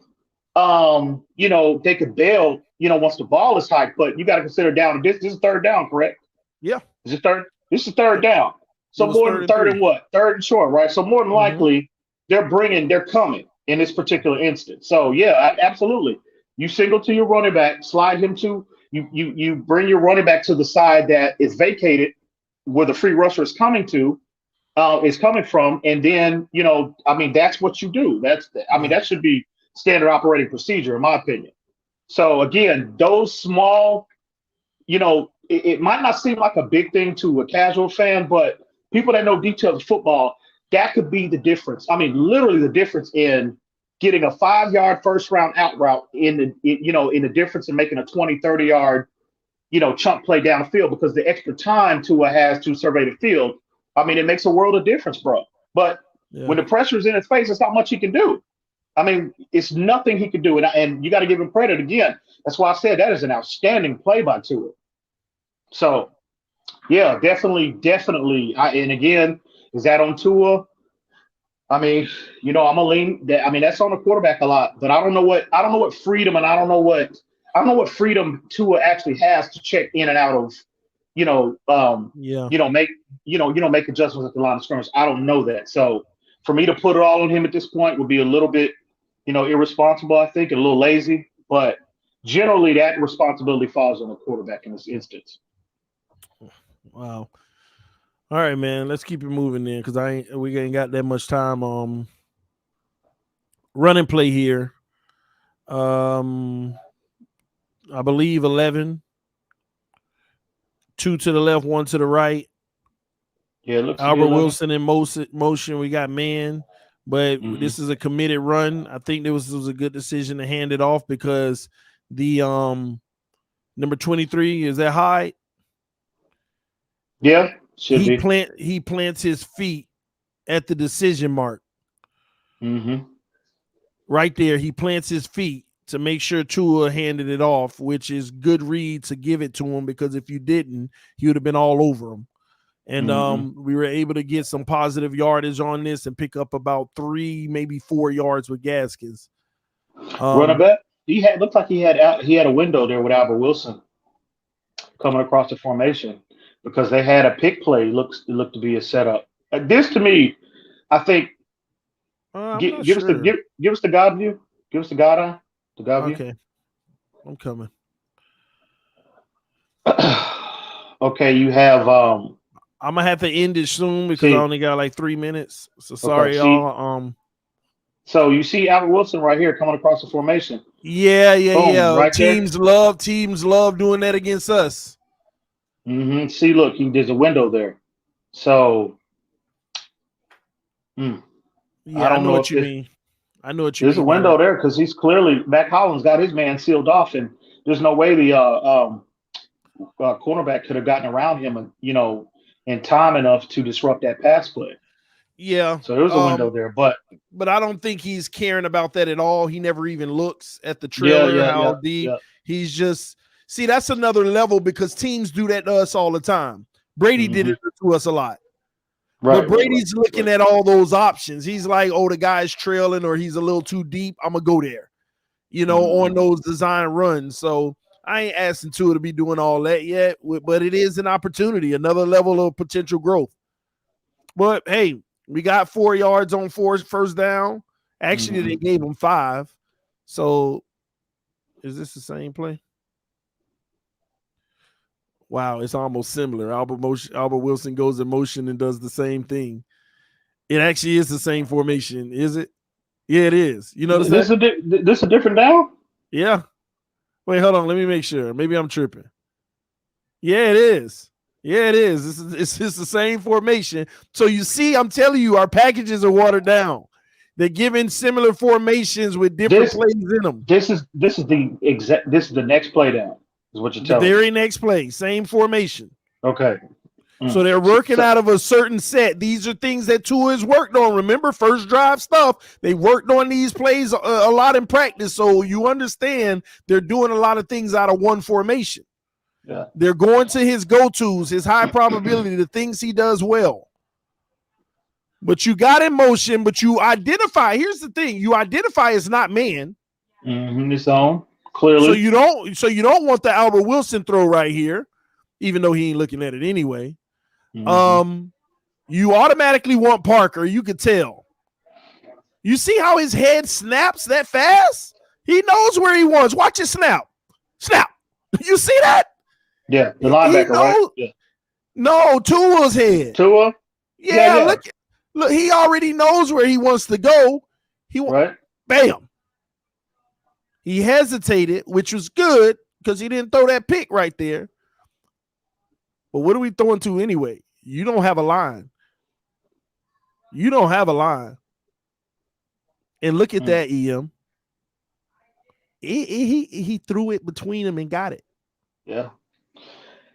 They could bail. Once the ball is hiked, but you got to consider down. This is third down, correct? Yeah. Is it third? This is third down. So more than third and what? Third and short, right? So more than likely, they're coming in this particular instance. So yeah, absolutely. You single to your running back, slide him to you bring your running back to the side that is vacated where the free rusher is coming from, and then that's what you do. That should be standard operating procedure, in my opinion. So again, those small, it might not seem like a big thing to a casual fan, but people that know details of football, that could be the difference. I mean, literally the difference in getting a 5-yard first round out route in the difference in making a 20, 30-yard, chunk play down the field, because the extra time Tua has to survey the field. I mean, it makes a world of difference, bro. But when the pressure is in his face, it's not much he can do. I mean, it's nothing he can do. And you got to give him credit again. That's why I said that is an outstanding play by Tua. So, yeah, definitely. And again, is that on Tua? I mean, I'm gonna lean that. I mean, that's on the quarterback a lot, but I don't know what freedom, and I don't know what freedom Tua actually has to check in and out of, make adjustments at the line of scrimmage. I don't know that. So for me to put it all on him at this point would be a little bit, irresponsible, I think, and a little lazy. But generally, that responsibility falls on the quarterback in this instance. Wow. All right, man. Let's keep it moving then, because we ain't got that much time. Running play here. I believe 11. 2 to the left, 1 to the right. Yeah, it looks Albert Wilson in motion. We got man, but this is a committed run. I think this was a good decision to hand it off, because the number 23, is that Hyde? Yeah, he plants his feet at the decision mark. Right there, he plants his feet to make sure Tua handed it off, which is good read to give it to him, because if you didn't, he would have been all over him. And we were able to get some positive yardage on this and pick up about 3, maybe 4 yards with Gaskins. Running back, looked like he had a window there with Albert Wilson coming across the formation, because they had a pick play. Looked to be a setup. This to me, I think. Give us the God view. Give us the God eye. The God view. Okay, I'm coming. Okay, you have. I'm gonna have to end it soon, because I only got like 3 minutes. So sorry, y'all. So you see Albert Wilson right here coming across the formation. Yeah. Right teams love doing that against us. See, look, there's a window there. So, yeah, I know what you mean. I know what you mean. There's a window there, because he's clearly, Mac Hollins got his man sealed off, and there's no way the cornerback could have gotten around him, in time enough to disrupt that pass play. Yeah. So there's a window there, but I don't think he's caring about that at all. He never even looks at the trailer, deep. Yeah. He's just, see, that's another level, because teams do that to us all the time. Brady did it to us a lot. Right, but Brady's looking at all those options. He's like, oh, the guy's trailing, or he's a little too deep. I'm going to go there, on those design runs. So I ain't asking Tua to be doing all that yet, but it is an opportunity, another level of potential growth. But, hey, we got 4 yards on first down. Actually, they gave him 5. So is this the same play? Wow, it's almost similar. Albert Wilson goes in motion and does the same thing. It actually is the same formation, is it? Yeah, it is. You notice this a different down? Yeah. Wait, hold on. Let me make sure. Maybe I'm tripping. Yeah, it is. Yeah, it is. It's the same formation. So you see, I'm telling you, our packages are watered down. They're giving similar formations with different plays in them. This is the next play down, is what you're The telling me. very next play, same formation. Okay. So they're working out of a certain set. These are things that Tua has worked on. Remember, first drive stuff. They worked on these plays a lot in practice. So you understand they're doing a lot of things out of one formation. Yeah. They're going to his go-tos, his high probability, the things he does well. But you got in motion, but you identify. Here's the thing: you identify as not man. It's on clearly. So you don't want the Albert Wilson throw right here, even though he ain't looking at it anyway. You automatically want Parker. You could tell. You see how his head snaps that fast? He knows where he wants. Watch it snap. Snap. You see that? Yeah, the linebacker, right? Yeah. No, Tua's head. Tua? Yeah. Look, he already knows where he wants to go. Right. Bam. He hesitated, which was good because he didn't throw that pick right there. But what are we throwing to anyway? You don't have a line. You don't have a line. And look at that, EM. He threw it between them and got it. Yeah.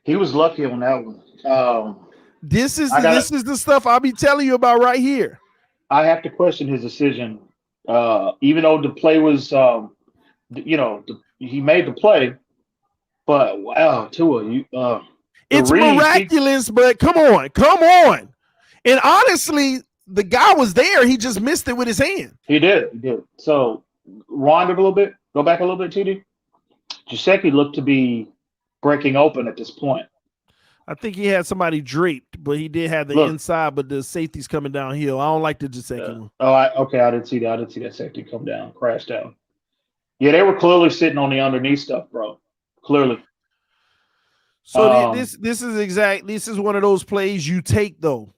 He was lucky on that one. This is the stuff I'll be telling you about right here. I have to question his decision, even though the play was, he made the play. But wow, Tua, it's miraculous. But come on. And honestly, the guy was there. He just missed it with his hand. He did. So rewind it a little bit. Go back a little bit, TD. Gesicki looked to be breaking open at this point. I think he had somebody draped, but he did have the inside, but the safety's coming downhill. I don't like the Gesicki one. Oh, I didn't see that. I didn't see that safety come down, crash down. Yeah, they were clearly sitting on the underneath stuff, bro. Clearly. So this is one of those plays you take, though.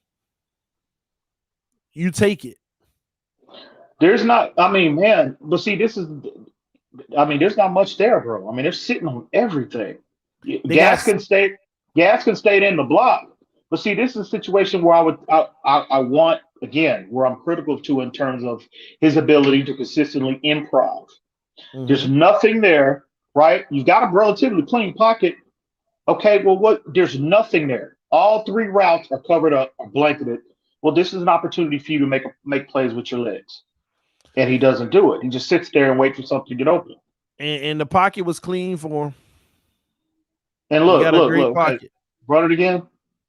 You take it. There's not, but see, there's not much there, bro. They're sitting on everything. Gaskin stayed in the block. But see, this is a situation where I want, again, where I'm critical to in terms of his ability to consistently improv. Mm-hmm. There's nothing there, right? You've got a relatively clean pocket. Okay, well, there's nothing there. All three routes are covered up, are blanketed. Well, this is an opportunity for you to make plays with your legs. And he doesn't do it. He just sits there and waits for something to get open. And the pocket was clean for him. And look. Pocket. Hey, run it again.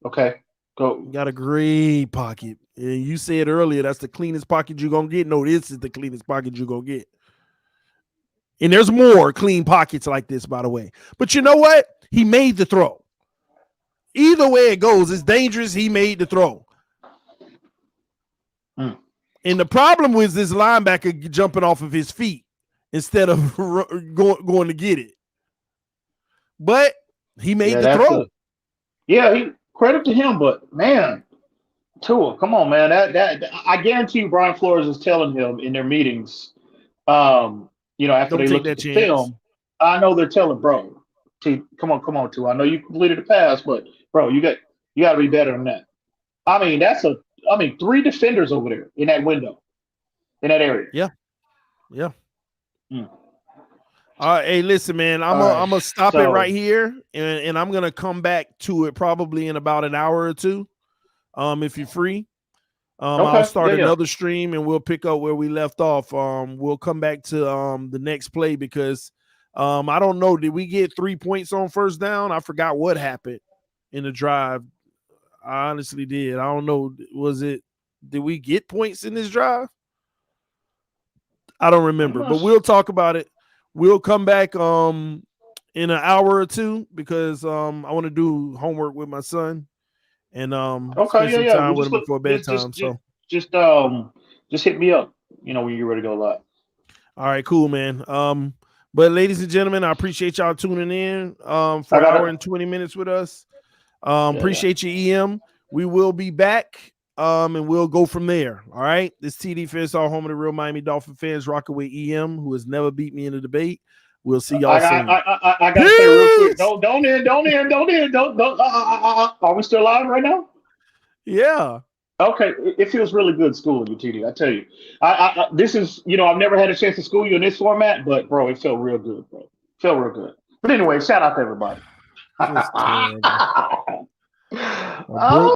Okay, go. You got a great pocket. And you said earlier that's the cleanest pocket you're going to get. No, this is the cleanest pocket you're going to get. And there's more clean pockets like this, by the way. But you know what? He made the throw. Either way it goes, it's dangerous. He made the throw. And the problem was this linebacker jumping off of his feet instead of going to get it. But he made the throw. Credit to him, but man, Tua, come on, man. That I guarantee you Brian Flores is telling him in their meetings, after they look at the film, I know they're telling, bro, come on, Tua. I know you completed the pass, but bro, you got to be better than that. Three defenders over there in that window, in that area. Yeah. All right, hey, listen, man. I'm gonna stop it right here, and I'm gonna come back to it probably in about an hour or two. If you're free, I'll start another stream and we'll pick up where we left off. We'll come back to the next play because I don't know. Did we get 3 points on first down? I forgot what happened in the drive. I honestly did. I don't know. Did we get points in this drive? I don't remember, but we'll talk about it. We'll come back in an hour or two because I want to do homework with my son and spend some time with him before bedtime. Just hit me up, when you're ready to go live. All right, cool, man. But ladies and gentlemen, I appreciate y'all tuning in for an hour and 20 minutes with us. Appreciate you, EM. We will be back and we'll go from there. All right. This TD FinStalk, home of the real Miami Dolphin fans, rocking with EM, who has never beat me in a debate. We'll see y'all soon. I gotta say real quick. Don't end. Are we still live right now? Yeah. Okay, it feels really good schooling you, TD. I tell you, this is, I've never had a chance to school you in this format, but bro, it felt real good, bro. Felt real good. But anyway, shout out to everybody. It was terrible. Oh,